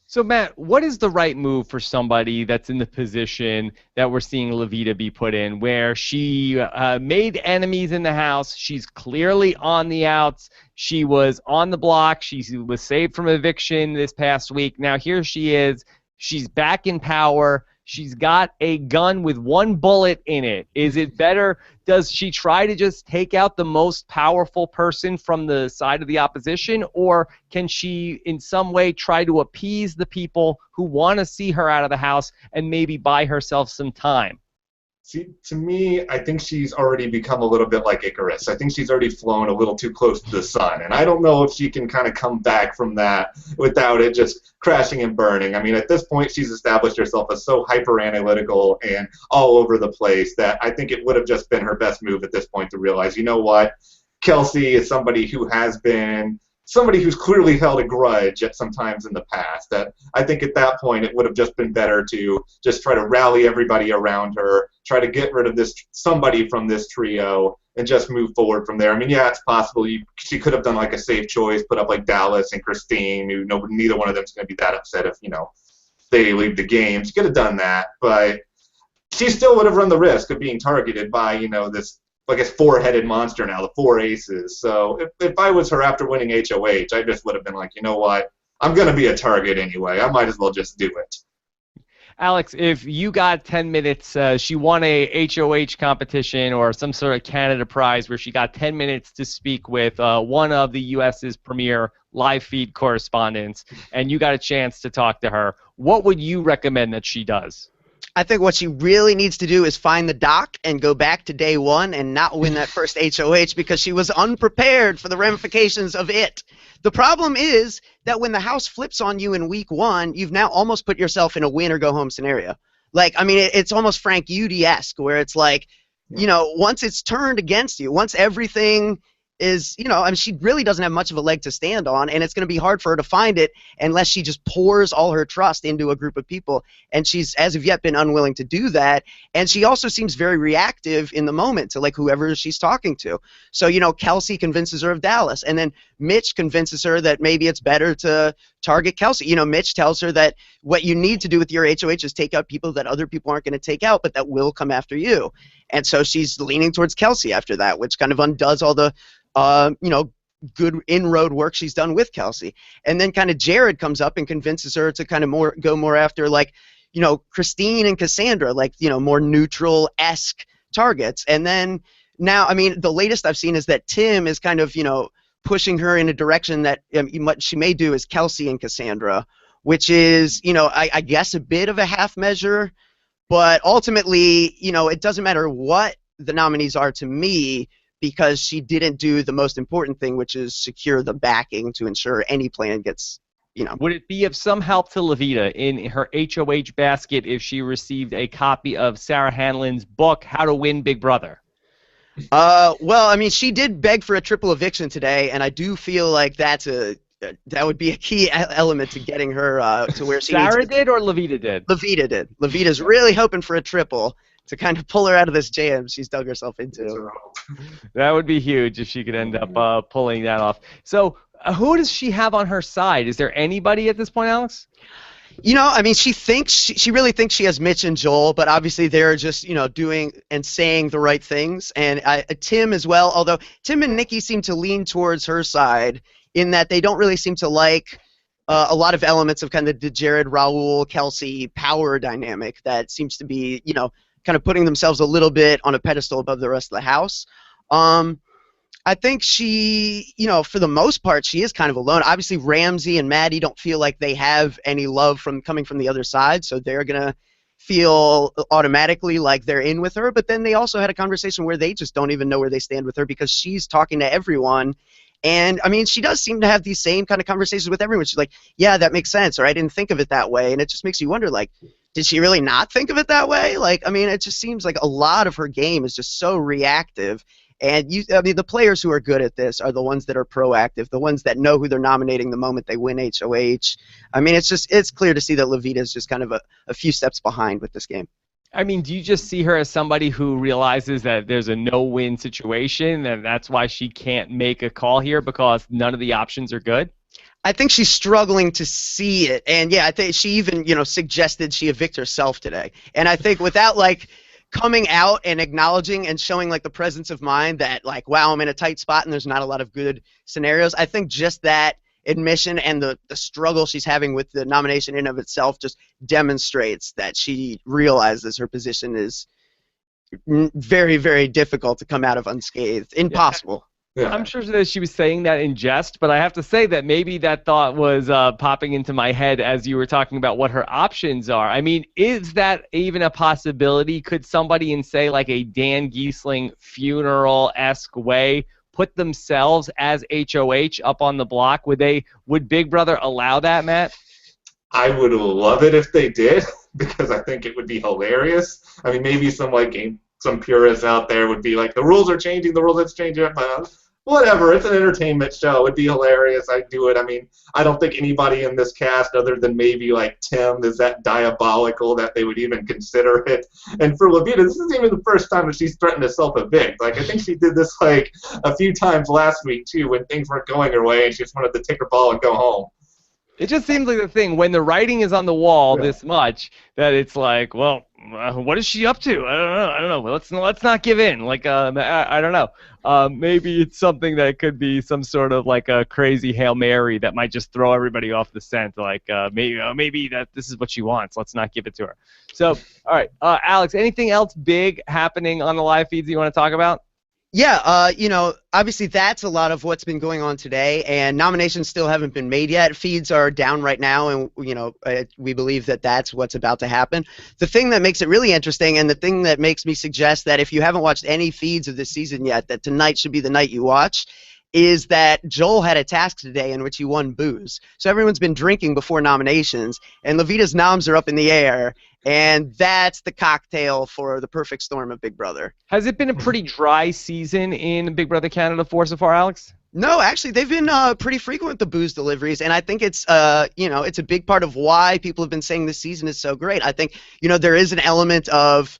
So, Matt, what is the right move for somebody that's in the position that we're seeing Levita be put in, where she made enemies in the house, she's clearly on the outs, she was on the block, she was saved from eviction this past week, now here she is, she's back in power, She's got a gun with one bullet in it. Is it better? Does she try to just take out the most powerful person from the side of the opposition, or can she in some way try to appease the people who want to see her out of the house and maybe buy herself some time? See, to me, I think she's already become a little bit like Icarus. I think she's already flown a little too close to the sun, and I don't know if she can kind of come back from that without it just crashing and burning. I mean, at this point, she's established herself as so hyper-analytical and all over the place that I think it would have just been her best move at this point to realize, you know what, Kelsey is somebody who has been somebody who's clearly held a grudge at some times in the past. That I think at that point it would have just been better to just try to rally everybody around her, try to get rid of this somebody from this trio, and just move forward from there. I mean, yeah, it's possible she could have done like a safe choice, put up like Dallas and Christine, who neither one of them's going to be that upset if they leave the game. She could have done that, but she still would have run the risk of being targeted by this, I guess, four-headed monster now, the four aces. So if I was her after winning HOH, I just would have been like, you know what, I'm going to be a target anyway. I might as well just do it. Alex, if you got 10 minutes, she won a HOH competition or some sort of Canada prize where she got 10 minutes to speak with one of the U.S.'s premier live feed correspondents, and you got a chance to talk to her, what would you recommend that she does? I think what she really needs to do is find the doc and go back to day one and not win that first HOH because she was unprepared for the ramifications of it. The problem is that when the house flips on you in week one, you've now almost put yourself in a win or go home scenario. It's almost Frank Udy-esque where it's like, once it's turned against you, once everything is, she really doesn't have much of a leg to stand on, and it's going to be hard for her to find it unless she just pours all her trust into a group of people, and she's, as of yet, been unwilling to do that, and she also seems very reactive in the moment to, whoever she's talking to. So, Kelsey convinces her of Dallas, and then Mitch convinces her that maybe it's better to target Kelsey. Mitch tells her that what you need to do with your HOH is take out people that other people aren't going to take out, but that will come after you. And so she's leaning towards Kelsey after that, which kind of undoes all the good inroad work she's done with Kelsey. And then kind of Jared comes up and convinces her to kind of go more after Christine and Cassandra, more neutral-esque targets. And then now, the latest I've seen is that Tim is kind of, pushing her in a direction that what she may do is Kelsey and Cassandra, which is, I guess a bit of a half measure, but ultimately, it doesn't matter what the nominees are to me, because she didn't do the most important thing, which is secure the backing to ensure any plan gets, Would it be of some help to Levita in her HOH basket if she received a copy of Sarah Hanlon's book, How to Win Big Brother? She did beg for a triple eviction today, and I do feel like that would be a key element to getting her to where she Sarah needs to. did or Levita did? Levita did. Levita's really hoping for a triple to kind of pull her out of this jam she's dug herself into. That would be huge if she could end up pulling that off. So who does she have on her side? Is there anybody at this point, Alex? She really thinks she has Mitch and Joel, but obviously they're just, doing and saying the right things. And Tim as well, although Tim and Nikki seem to lean towards her side in that they don't really seem to like a lot of elements of kind of the Jared, Raul, Kelsey power dynamic that seems to be, kind of putting themselves a little bit on a pedestal above the rest of the house. I think she, for the most part, she is kind of alone. Obviously, Ramsey and Maddie don't feel like they have any love coming from the other side, so they're going to feel automatically like they're in with her. But then they also had a conversation where they just don't even know where they stand with her because she's talking to everyone. And, she does seem to have these same kind of conversations with everyone. She's like, yeah, that makes sense, or I didn't think of it that way. And it just makes you wonder, did she really not think of it that way? It just seems like a lot of her game is just so reactive. And the players who are good at this are the ones that are proactive, the ones that know who they're nominating the moment they win HOH. It's clear to see that Levita is just kind of a few steps behind with this game. Do you just see her as somebody who realizes that there's a no-win situation and that's why she can't make a call here because none of the options are good? I think she's struggling to see it. And, yeah, I think she even, suggested she evict herself today. And I think without, coming out and acknowledging and showing, the presence of mind that, wow, I'm in a tight spot and there's not a lot of good scenarios, I think just that admission and the struggle she's having with the nomination in of itself just demonstrates that she realizes her position is very, very difficult to come out of unscathed. Impossible. Yeah. I'm sure that she was saying that in jest, but I have to say that maybe that thought was popping into my head as you were talking about what her options are. I mean, is that even a possibility? Could somebody in, say, like a Dan Giesling funeral-esque way put themselves as HOH up on the block? Would Big Brother allow that, Matt? I would love it if they did, because I think it would be hilarious. I mean, maybe some purists out there would be like, the rules are changing, let's change it. But whatever, it's an entertainment show. It'd be hilarious. I'd do it. I mean, I don't think anybody in this cast, other than maybe like Tim, is that diabolical that they would even consider it. And for Levita, this isn't even the first time that she's threatened to self-evict. Like, I think she did this like a few times last week too, when things weren't going her way and she just wanted to take her ball and go home. It just seems like the thing when the writing is on the wall this much that it's like, well, what is she up to? I don't know. Let's not give in. Like, I don't know. Maybe it's something that could be some sort of like a crazy Hail Mary that might just throw everybody off the scent. Like, maybe that this is what she wants. Let's not give it to her. So, all right, Alex, anything else big happening on the live feeds that you want to talk about? Yeah, obviously that's a lot of what's been going on today, and nominations still haven't been made yet. Feeds are down right now, and, we believe that that's what's about to happen. The thing that makes it really interesting, and the thing that makes me suggest that if you haven't watched any feeds of this season yet, that tonight should be the night you watch, is that Joel had a task today in which he won booze. So everyone's been drinking before nominations, and Levita's noms are up in the air, and that's the cocktail for the perfect storm of Big Brother. Has it been a pretty dry season in Big Brother Canada 4 so far, Alex? No, actually, they've been pretty frequent with the booze deliveries, and I think it's, it's a big part of why people have been saying this season is so great. I think, there is an element of,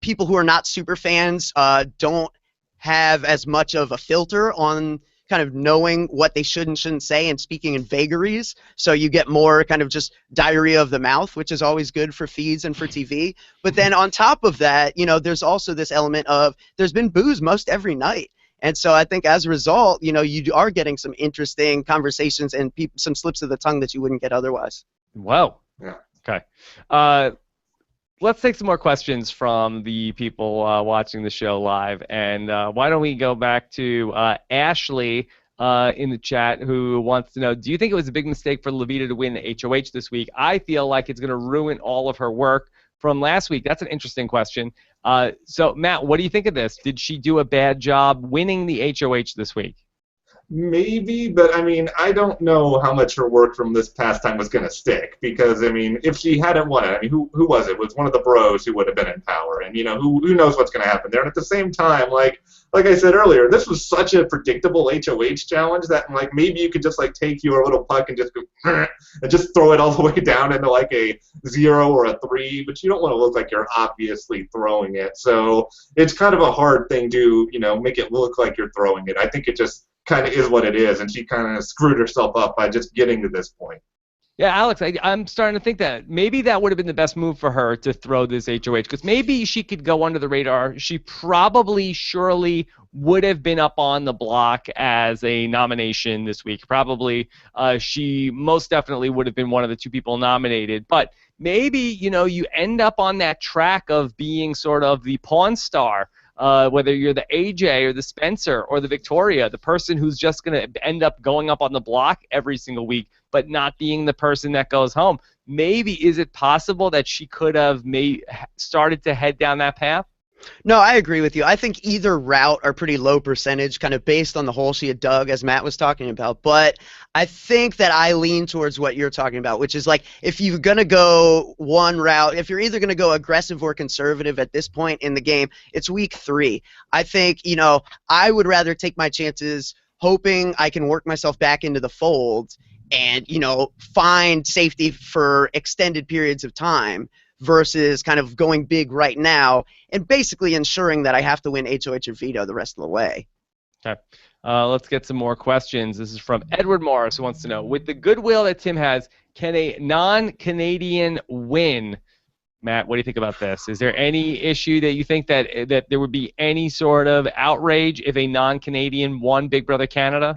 people who are not super fans don't have as much of a filter on kind of knowing what they should and shouldn't say and speaking in vagaries. So you get more kind of just diarrhea of the mouth, which is always good for feeds and for TV. But then on top of that, there's also this element of there's been booze most every night. And so I think as a result, you are getting some interesting conversations and some slips of the tongue that you wouldn't get otherwise. Whoa. Yeah. Okay. Let's take some more questions from the people watching the show live. And why don't we go back to Ashley in the chat, who wants to know, do you think it was a big mistake for Levita to win the HOH this week? I feel like it's going to ruin all of her work from last week. That's an interesting question. So, Matt, what do you think of this? Did she do a bad job winning the HOH this week? Maybe, but I mean, I don't know how much her work from this past time was going to stick, because I mean, if she hadn't won it, I mean, who was it? It was one of the bros who would have been in power, and who knows what's going to happen there. And at the same time, like I said earlier, this was such a predictable HOH challenge that like maybe you could just like take your little puck and just go and just throw it all the way down into like a 0 or a 3, but you don't want to look like you're obviously throwing it. So it's kind of a hard thing to make it look like you're throwing it. I think it just kind of is what it is, and she kind of screwed herself up by just getting to this point. Yeah, Alex, I'm starting to think that maybe that would have been the best move for her to throw this HOH, because maybe she could go under the radar. She surely would have been up on the block as a nomination this week. Probably she most definitely would have been one of the 2 people nominated. But maybe, you end up on that track of being sort of the Pawn Star, whether you're the AJ or the Spencer or the Victoria, the person who's just going to end up going up on the block every single week, but not being the person that goes home. Maybe is it possible that she could have started to head down that path? No, I agree with you. I think either route are pretty low percentage, kind of based on the hole she had dug, as Matt was talking about. But I think that I lean towards what you're talking about, which is like if you're going to go one route, if you're either going to go aggressive or conservative at this point in the game, it's week 3. I think, I would rather take my chances hoping I can work myself back into the fold and, find safety for extended periods of time versus kind of going big right now and basically ensuring that I have to win HOH or veto the rest of the way. Okay. Let's get some more questions. This is from Edward Morris, who wants to know, with the goodwill that Tim has, can a non-Canadian win? Matt, what do you think about this? Is there any issue that you think that there would be any sort of outrage if a non-Canadian won Big Brother Canada?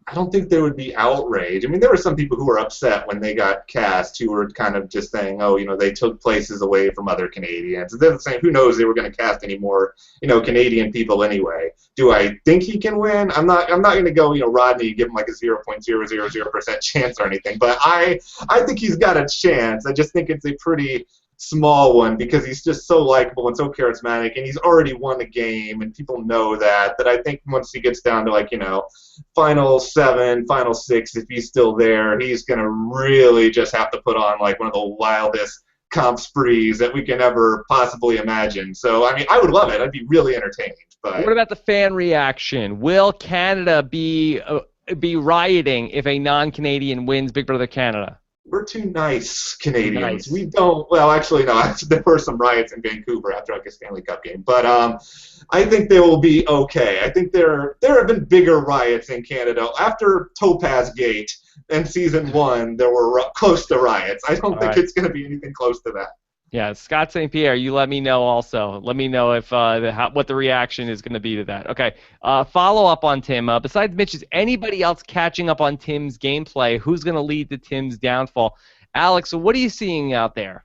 I don't think there would be outrage. I mean, there were some people who were upset when they got cast who were kind of just saying, oh, they took places away from other Canadians. They're saying, who knows, they were going to cast any more, Canadian people anyway. Do I think he can win? I'm not going to go, Rodney, give him like a 0.000% chance or anything. But I think he's got a chance. I just think it's a pretty small one because he's just so likable and so charismatic, and he's already won a game, and people know that I think once he gets down to final 7, final 6, if he's still there, he's going to really just have to put on like one of the wildest comp sprees that we can ever possibly imagine. So I mean, I would love it. I'd be really entertained. But what about the fan reaction? Will Canada be rioting if a non-Canadian wins Big Brother Canada? We're too nice Canadians. Nice. We don't. Well, actually, no. There were some riots in Vancouver after a Stanley Cup game, but I think they will be okay. I think there have been bigger riots in Canada after Topaz Gate in season 1. There were close to riots. I don't think it's going to be anything close to that. Yeah, Scott St. Pierre, you let me know also. Let me know if what the reaction is going to be to that. Okay, follow up on Tim. Besides Mitch, is anybody else catching up on Tim's gameplay? Who's going to lead to Tim's downfall? Alex, what are you seeing out there?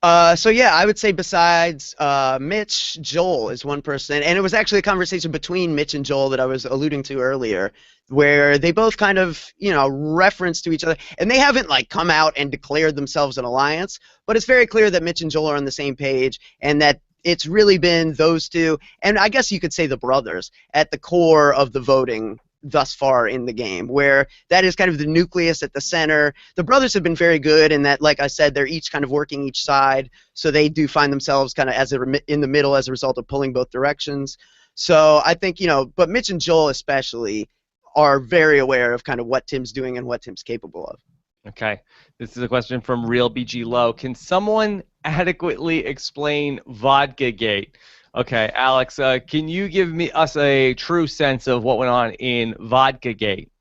So yeah, I would say besides Mitch, Joel is one person, and it was actually a conversation between Mitch and Joel that I was alluding to earlier, where they both kind of, reference to each other, and they haven't come out and declared themselves an alliance, but it's very clear that Mitch and Joel are on the same page, and that it's really been those two, and I guess you could say the brothers, at the core of the voting thus far in the game, where that is kind of the nucleus at the center. The brothers have been very good in that, like I said, they're each kind of working each side, so they do find themselves kind of in the middle as a result of pulling both directions. So I think, but Mitch and Joel especially are very aware of kind of what Tim's doing and what Tim's capable of. Okay, this is a question from Real BG Low. Can someone adequately explain Vodka Gate? Okay, Alex, can you give us a true sense of what went on in Vodka Gate?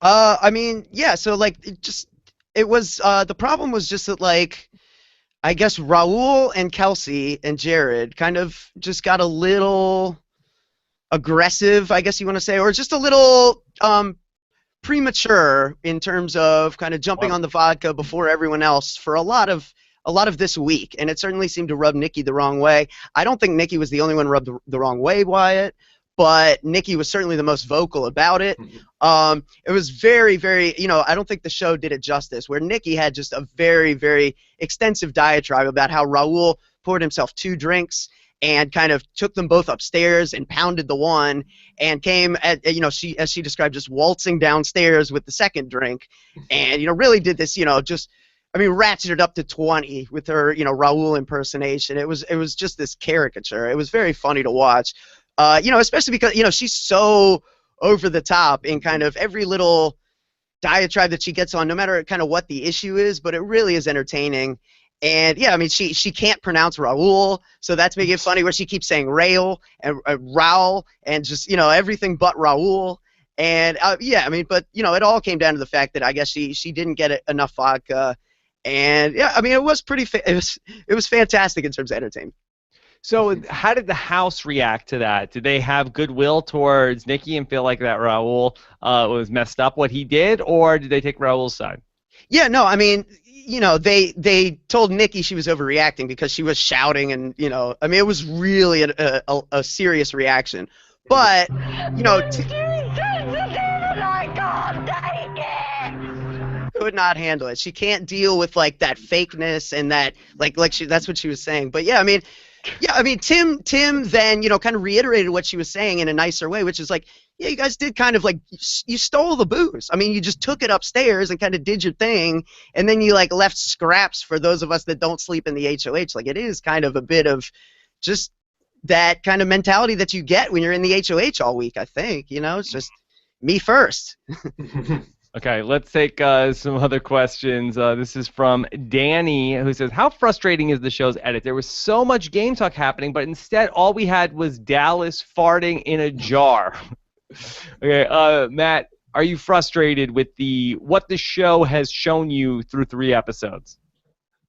I mean, yeah. So it was the problem was just that I guess Raul and Kelsey and Jared kind of just got a little aggressive, I guess you want to say, or just a little premature in terms of kind of jumping on the vodka before everyone else for a lot of this week, and it certainly seemed to rub Nikki the wrong way. I don't think Nikki was the only one rubbed the wrong way by it, but Nikki was certainly the most vocal about it. It was very, very, I don't think the show did it justice, where Nikki had just a very, very extensive diatribe about how Raul poured himself 2 drinks and kind of took them both upstairs and pounded the one, and came at, as she described, just waltzing downstairs with the second drink, and, really did this, ratcheted up to 20 with her, Raul impersonation. It was just this caricature. It was very funny to watch, especially because, she's so over the top in kind of every little diatribe that she gets on, no matter kind of what the issue is, but it really is entertaining. And, yeah, I mean, she can't pronounce Raul, so that's making it funny, where she keeps saying Raul and Raul and just, everything but Raul. And, yeah, I mean, but, it all came down to the fact that I guess she didn't get enough vodka. And, yeah, I mean, it was it was fantastic in terms of entertainment. So how did the house react to that? Did they have goodwill towards Nikki and feel like that Raul was messed up what he did, or did they take Raul's side? Yeah, no, I mean, they told Nikki she was overreacting because she was shouting, and, I mean, it was really a serious reaction. But, could not handle it. She can't deal with that fakeness and that that's what she was saying. But yeah, I mean, Tim then kind of reiterated what she was saying in a nicer way, which is yeah, you guys did kind of you stole the booze. I mean, you just took it upstairs and kind of did your thing, and then you left scraps for those of us that don't sleep in the HOH. It is kind of a bit of just that kind of mentality that you get when you're in the HOH all week. I think it's just me first. Okay, let's take some other questions. This is from Danny, who says, how frustrating is the show's edit? There was so much game talk happening, but instead all we had was Dallas farting in a jar. Okay, Matt, are you frustrated with what the show has shown you through 3 episodes?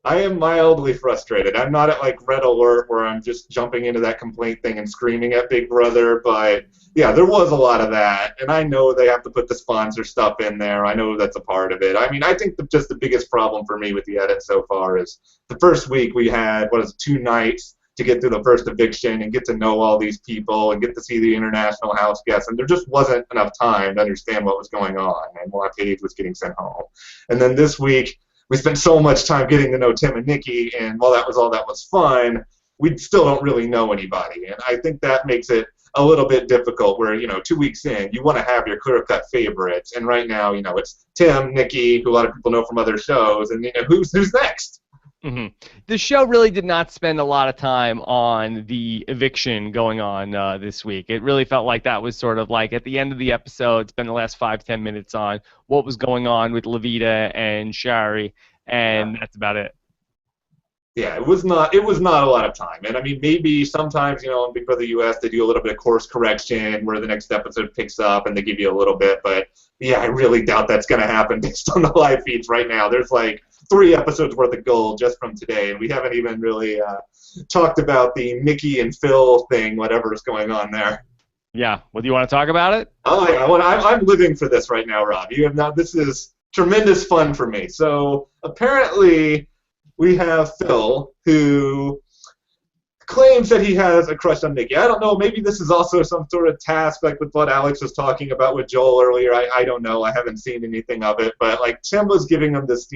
I am mildly frustrated. I'm not at like Red Alert where I'm just jumping into that complaint thing and screaming at Big Brother, but yeah, there was a lot of that, and I know they have to put the sponsor stuff in there. I know that's a part of it. I mean, I think just the biggest problem for me with the edit so far is the first week we had, 2 nights to get through the first eviction and get to know all these people and get to see the international house guests, and there just wasn't enough time to understand what was going on and why Paige was getting sent home. And then this week, we spent so much time getting to know Tim and Nikki, and while that was fun, we still don't really know anybody. And I think that makes it a little bit difficult where, 2 weeks in, you want to have your clear-cut favorites. And right now, it's Tim, Nikki, who a lot of people know from other shows, and, who's next? Mm-hmm. The show really did not spend a lot of time on the eviction going on this week. It really felt like that was sort of like at the end of the episode, spend the last 5-10 minutes on what was going on with Levita and Shari, and that's about it. Yeah, it was not a lot of time. And I mean, maybe sometimes, in Big Brother US, they do a little bit of course correction where the next episode picks up and they give you a little bit. But yeah, I really doubt that's going to happen based on the live feeds right now. There's like 3 episodes worth of gold just from today, and we haven't even really talked about the Nikki and Phil thing, whatever is going on there. Yeah. Well, do you want to talk about it? Oh, yeah. Well, I'm living for this right now, Rob. You have not. This is tremendous fun for me. So apparently, we have Phil, who claims that he has a crush on Nikki. I don't know. Maybe this is also some sort of task, like with what Alex was talking about with Joel earlier. I don't know. I haven't seen anything of it. But like Tim was giving him this,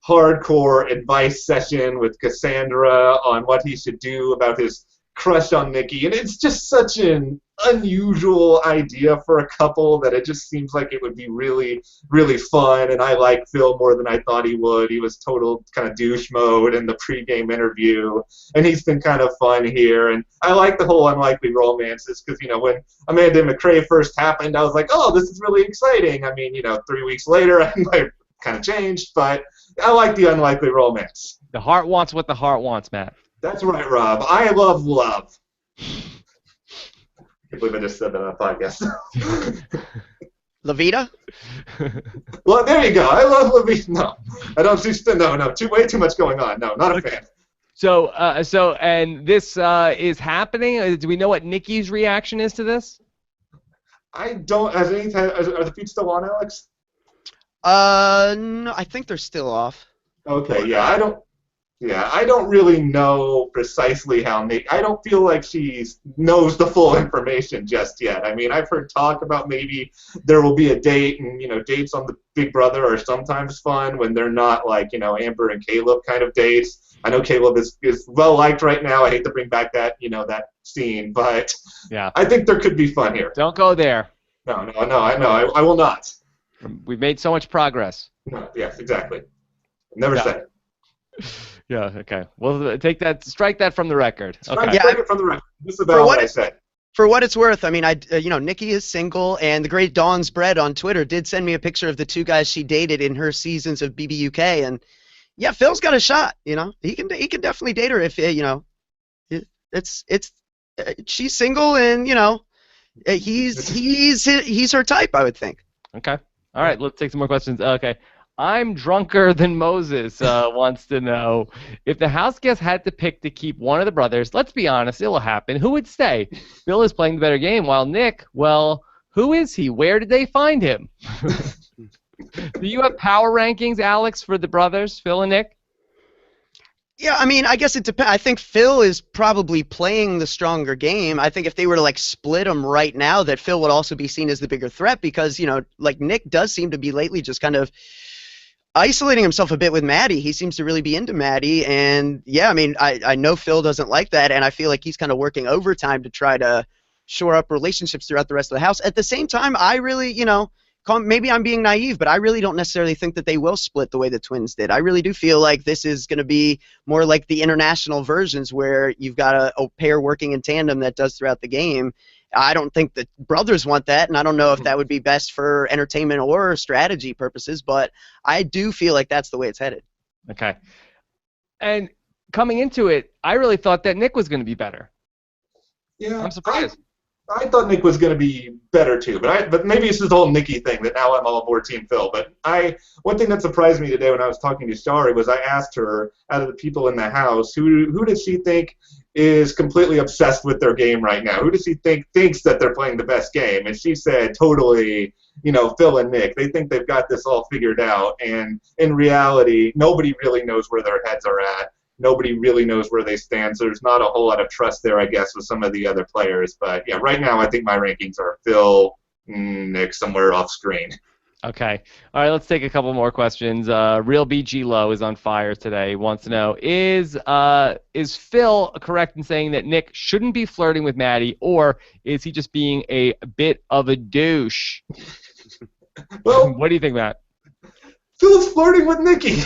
hardcore advice session with Cassandra on what he should do about his crush on Nikki, and it's just such an unusual idea for a couple that it just seems like it would be really, really fun. And I like Phil more than I thought he would. He was total kind of douche mode in the pregame interview, and he's been kind of fun here. And I like the whole unlikely romances because, when Amanda McRae first happened, I was like, oh, this is really exciting. I mean, 3 weeks later, I might kind of changed, but I like the unlikely romance. The heart wants what the heart wants, Matt. That's right, Rob. I love love. I can't believe I just said that on a podcast. Levita? Well, there you go. I love Levita. No, I don't see. No. Way too much going on. No, not a fan. So, and this is happening. Do we know what Nikki's reaction is to this? I don't. Are the feeds still on, Alex? No, I think they're still off. Okay, yeah, I don't really know precisely how Nick. I don't feel like she knows the full information just yet. I mean, I've heard talk about maybe there will be a date, and dates on the Big Brother are sometimes fun when they're not like Amber and Caleb kind of dates. I know Caleb is well liked right now. I hate to bring back that that scene, but yeah, I think there could be fun here. Don't go there. No, I know. I will not. We've made so much progress. No, yes, exactly. Never said it. Yeah, okay. Well, strike that from the record. Okay. Strike it from the record. This is about what I said. For what it's worth, I mean, Nikki is single, and the great Dawn's Bread on Twitter did send me a picture of the 2 guys she dated in her seasons of BBUK, and yeah, Phil's got a shot. He can definitely date her if she's single, and he's her type, I would think. Okay. All right, let's take some more questions. Okay. I'm drunker than Moses wants to know, if the house guest had to pick to keep one of the brothers, let's be honest, it'll happen, who would stay? Bill is playing the better game, while Nick, well, who is he? Where did they find him? Do you have power rankings, Alex, for the brothers, Phil and Nick? Yeah, I mean, I guess it depends. I think Phil is probably playing the stronger game. I think if they were to split them right now, that Phil would also be seen as the bigger threat because, Nick does seem to be lately just kind of isolating himself a bit with Maddie. He seems to really be into Maddie, and yeah, I mean, I know Phil doesn't like that, and I feel like he's kind of working overtime to try to shore up relationships throughout the rest of the house. At the same time, I really, maybe I'm being naive, but I really don't necessarily think that they will split the way the twins did. I really do feel like this is going to be more like the international versions where you've got a pair working in tandem that does throughout the game. I don't think the brothers want that, and I don't know if that would be best for entertainment or strategy purposes, but I do feel like that's the way it's headed. Okay. And coming into it, I really thought that Nick was going to be better. Yeah. I'm surprised. I thought Nick was going to be better too, but maybe it's just the whole Nicky thing that now I'm all aboard Team Phil. But one thing that surprised me today when I was talking to Shari was I asked her, out of the people in the house, who does she think is completely obsessed with their game right now? Who does she thinks that they're playing the best game? And she said totally, Phil and Nick. They think they've got this all figured out, and in reality, nobody really knows where their heads are at. Nobody really knows where they stand, so there's not a whole lot of trust there, I guess, with some of the other players. But, yeah, right now I think my rankings are Phil, Nick, somewhere off screen. Okay. All right, let's take a couple more questions. Real BG Low is on fire today. Wants to know, is Phil correct in saying that Nick shouldn't be flirting with Maddie, or is he just being a bit of a douche? Well, what do you think, Matt? Phil's flirting with Nikki.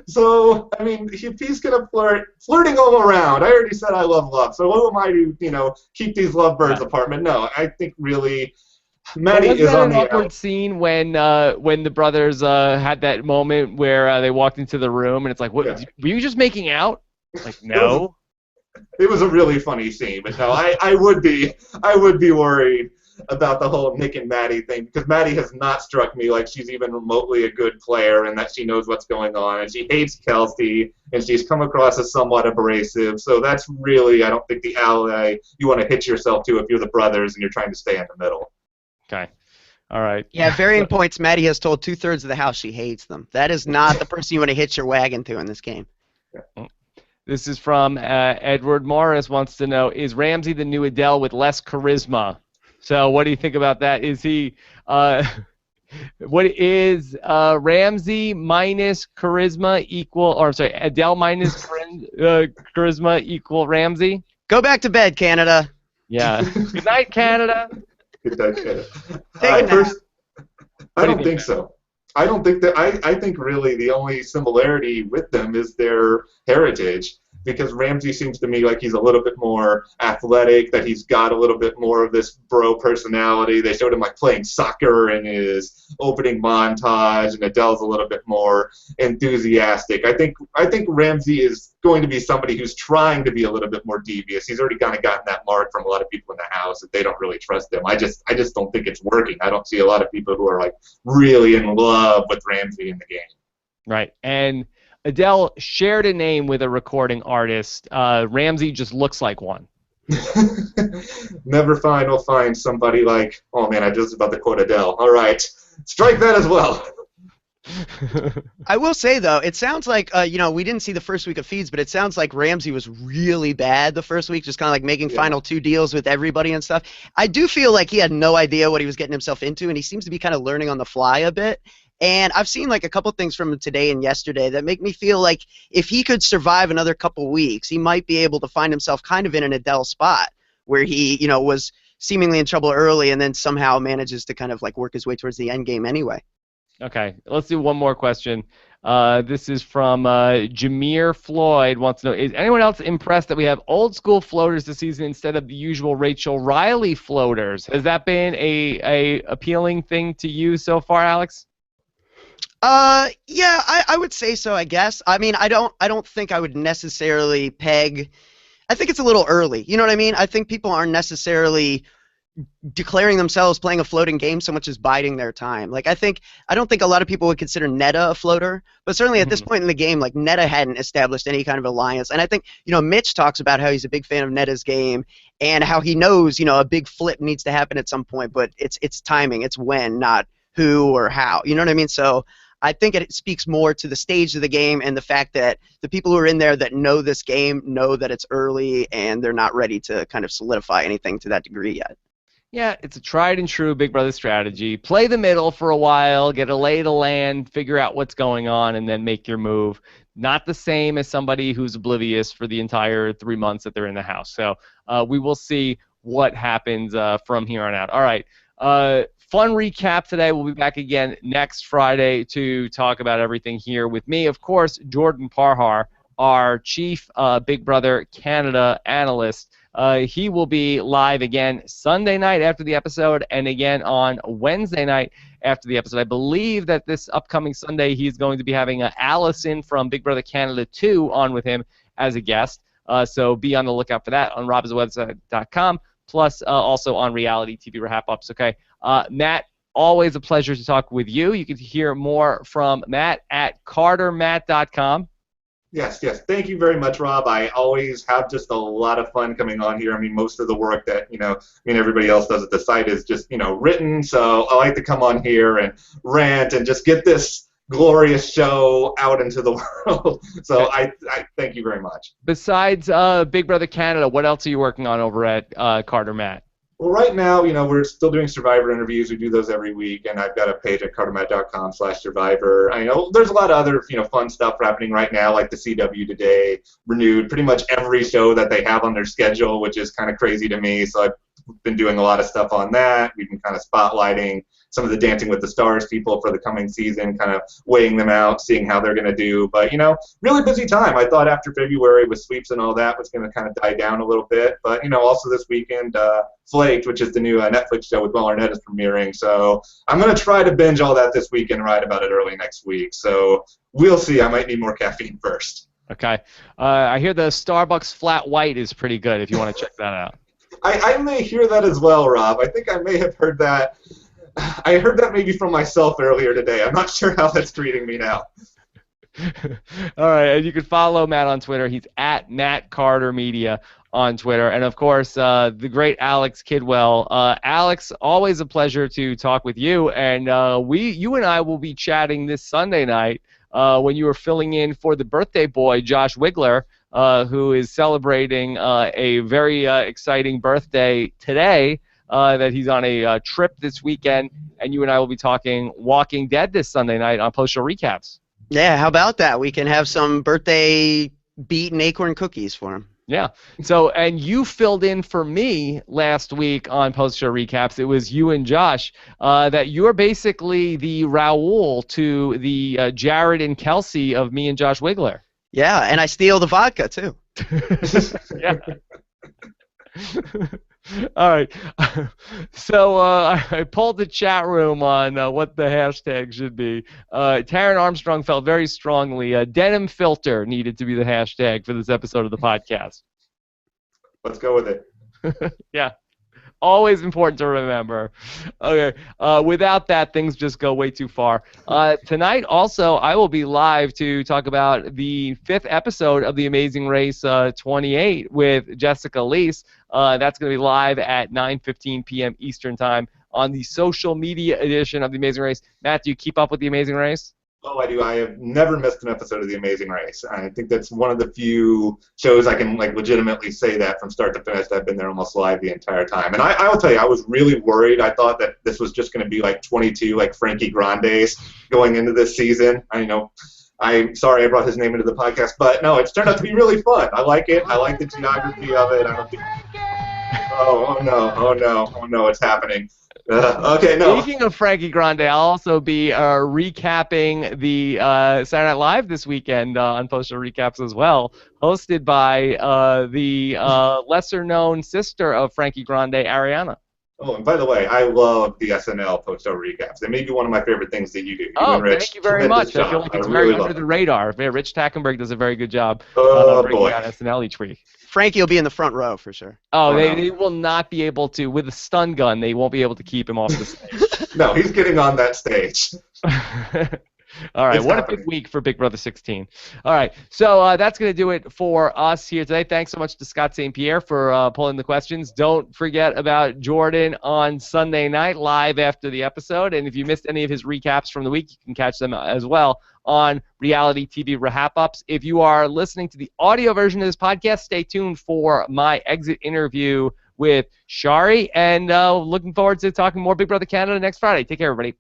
So, I mean, if he's going to flirting all around. I already said I love love. So who am I to, keep these lovebirds apart? But no, I think really Maddie is on the an awkward scene when the brothers had that moment where they walked into the room and it's like, what, were you just making out? Like, no. It was a really funny scene, but no, I would be worried about the whole Nick and Maddie thing, because Maddie has not struck me like she's even remotely a good player and that she knows what's going on, and she hates Kelsey, and she's come across as somewhat abrasive. So that's really, I don't think, the ally you want to hitch yourself to if you're the brothers and you're trying to stay in the middle. Okay. All right. Yeah, varying points, Maddie has told 2/3 of the house she hates them. That is not the person you want to hitch your wagon to in this game. Yeah. This is from Edward Morris, wants to know, is Ramsey the new Adele with less charisma? So what do you think about that? Is he what is Ramsey minus charisma equal, or I'm sorry, Adele minus charisma equal Ramsey? Go back to bed, Canada. Yeah. Good night, Canada. Good night, Canada. I don't think so. I don't think that. I think really the only similarity with them is their heritage, because Ramsey seems to me like he's a little bit more athletic, that he's got a little bit more of this bro personality. They showed him like playing soccer in his opening montage, and Adele's a little bit more enthusiastic. I think Ramsey is going to be somebody who's trying to be a little bit more devious. He's already kind of gotten that mark from a lot of people in the house that they don't really trust him. I just don't think it's working. I don't see a lot of people who are like really in love with Ramsey in the game. Right. And Adele shared a name with a recording artist. Ramsey just looks like one. Never will find somebody like, oh man, I just about to quote Adele. All right, strike that as well. I will say, though, it sounds like, we didn't see the first week of feeds, but it sounds like Ramsey was really bad the first week, just kind of like making final 2 deals with everybody and stuff. I do feel like he had no idea what he was getting himself into, and he seems to be kind of learning on the fly a bit. And I've seen like a couple things from him today and yesterday that make me feel like if he could survive another couple weeks, he might be able to find himself kind of in an Adele spot where he, was seemingly in trouble early and then somehow manages to kind of like work his way towards the end game anyway. Okay, let's do one more question. This is from Jameer Floyd. Wants to know, is anyone else impressed that we have old school floaters this season instead of the usual Rachel Riley floaters? Has that been a appealing thing to you so far, Alex? Yeah, I would say so, I guess. I mean, I don't think I would necessarily peg. I think it's a little early. You know what I mean? I think people aren't necessarily declaring themselves playing a floating game so much as biding their time. Like, I don't think a lot of people would consider Netta a floater, but certainly at this point in the game, like, Netta hadn't established any kind of alliance. And I think, Mitch talks about how he's a big fan of Netta's game and how he knows, a big flip needs to happen at some point, but it's timing. It's when, not who or how. You know what I mean? So I think it speaks more to the stage of the game and the fact that the people who are in there that know this game know that it's early and they're not ready to kind of solidify anything to that degree yet. Yeah, it's a tried and true Big Brother strategy. Play the middle for a while, get a lay of the land, figure out what's going on, and then make your move. Not the same as somebody who's oblivious for the entire 3 months that they're in the house. So we will see what happens from here on out. All right. Fun recap today. We'll be back again next Friday to talk about everything here with me. Of course, Jordan Parhar, our chief Big Brother Canada analyst. He will be live again Sunday night after the episode and again on Wednesday night after the episode. I believe that this upcoming Sunday he's going to be having Allison from Big Brother Canada 2 on with him as a guest. So be on the lookout for that on robhasawebsite.com. plus also on Reality TV Wrap-Ups. Okay, Matt, always a pleasure to talk with you. You can hear more from Matt at cartermatt.com. Yes. Thank you very much, Rob. I always have just a lot of fun coming on here. I mean, most of the work that, everybody else does at the site is just, written. So I like to come on here and rant and just get this glorious show out into the world. So I thank you very much. Besides Big Brother Canada, what else are you working on over at Carter Matt? Well, right now, we're still doing Survivor interviews. We do those every week, and I've got a page at cartermatt.com/survivor. I know there's a lot of other, fun stuff happening right now, like the CW Today, Renewed, pretty much every show that they have on their schedule, which is kind of crazy to me. So I've been doing a lot of stuff on that. We've been kind of spotlighting some of the Dancing with the Stars people for the coming season, kind of weighing them out, seeing how they're going to do. But, really busy time. I thought after February with sweeps and all that was going to kind of die down a little bit. But, also this weekend, Flaked, which is the new Netflix show with Will Arnett, is premiering. So I'm going to try to binge all that this week and write about it early next week. So we'll see. I might need more caffeine first. Okay. I hear the Starbucks Flat White is pretty good if you want to check that out. I may hear that as well, Rob. I think I may have heard that. I heard that maybe from myself earlier today. I'm not sure how that's treating me now. All right, and you can follow Matt on Twitter. He's at Matt Carter Media on Twitter. And, of course, the great Alex Kidwell. Alex, always a pleasure to talk with you. And you and I will be chatting this Sunday night when you are filling in for the birthday boy, Josh Wigler, who is celebrating a very exciting birthday today. That he's on a trip this weekend, and you and I will be talking Walking Dead this Sunday night on Post Show Recaps. Yeah, how about that? We can have some birthday beet and acorn cookies for him. Yeah. So, and you filled in for me last week on Post Show Recaps. It was you and Josh that you're basically the Raoul to the Jared and Kelsey of me and Josh Wigler. Yeah, and I steal the vodka, too. Yeah. All right. So I pulled the chat room on what the hashtag should be. Taryn Armstrong felt very strongly denim filter needed to be the hashtag for this episode of the podcast. Let's go with it. Yeah. Always important to remember. Okay. Without that, things just go way too far. Tonight, also, I will be live to talk about the 5th episode of The Amazing Race 28 with Jessica Leese. That's going to be live at 9:15 p.m. Eastern Time on the social media edition of The Amazing Race. Matt, do you keep up with The Amazing Race? Oh, I do. I have never missed an episode of The Amazing Race. I think that's one of the few shows I can legitimately say that from start to finish. I've been there almost live the entire time. And I will tell you, I was really worried. I thought that this was just going to be like 22 Frankie Grande's going into this season. I'm sorry I brought his name into the podcast, but no, it's turned out to be really fun. I like it. I like the geography of it. I don't think... Oh no, it's happening. Okay, no. Speaking of Frankie Grande, I'll also be recapping the Saturday Night Live this weekend on Post Show Recaps as well, hosted by the lesser-known sister of Frankie Grande, Ariana. Oh, and by the way, I love the SNL Post Show Recaps. They may be one of my favorite things that you do. Thank you very much. I feel like it's very under the radar. Rich Tackenberg does a very good job bringing out SNL each week. Frankie will be in the front row for sure. Oh, they will not be able to, with a stun gun, they won't be able to keep him off the stage. No, he's getting on that stage. All right, what a big week for Big Brother 16. All right, so that's going to do it for us here today. Thanks so much to Scott St. Pierre for pulling the questions. Don't forget about Jordan on Sunday night live after the episode. And if you missed any of his recaps from the week, you can catch them as well on Reality TV Wrap-Ups. If you are listening to the audio version of this podcast, stay tuned for my exit interview with Shari. And looking forward to talking more Big Brother Canada next Friday. Take care, everybody.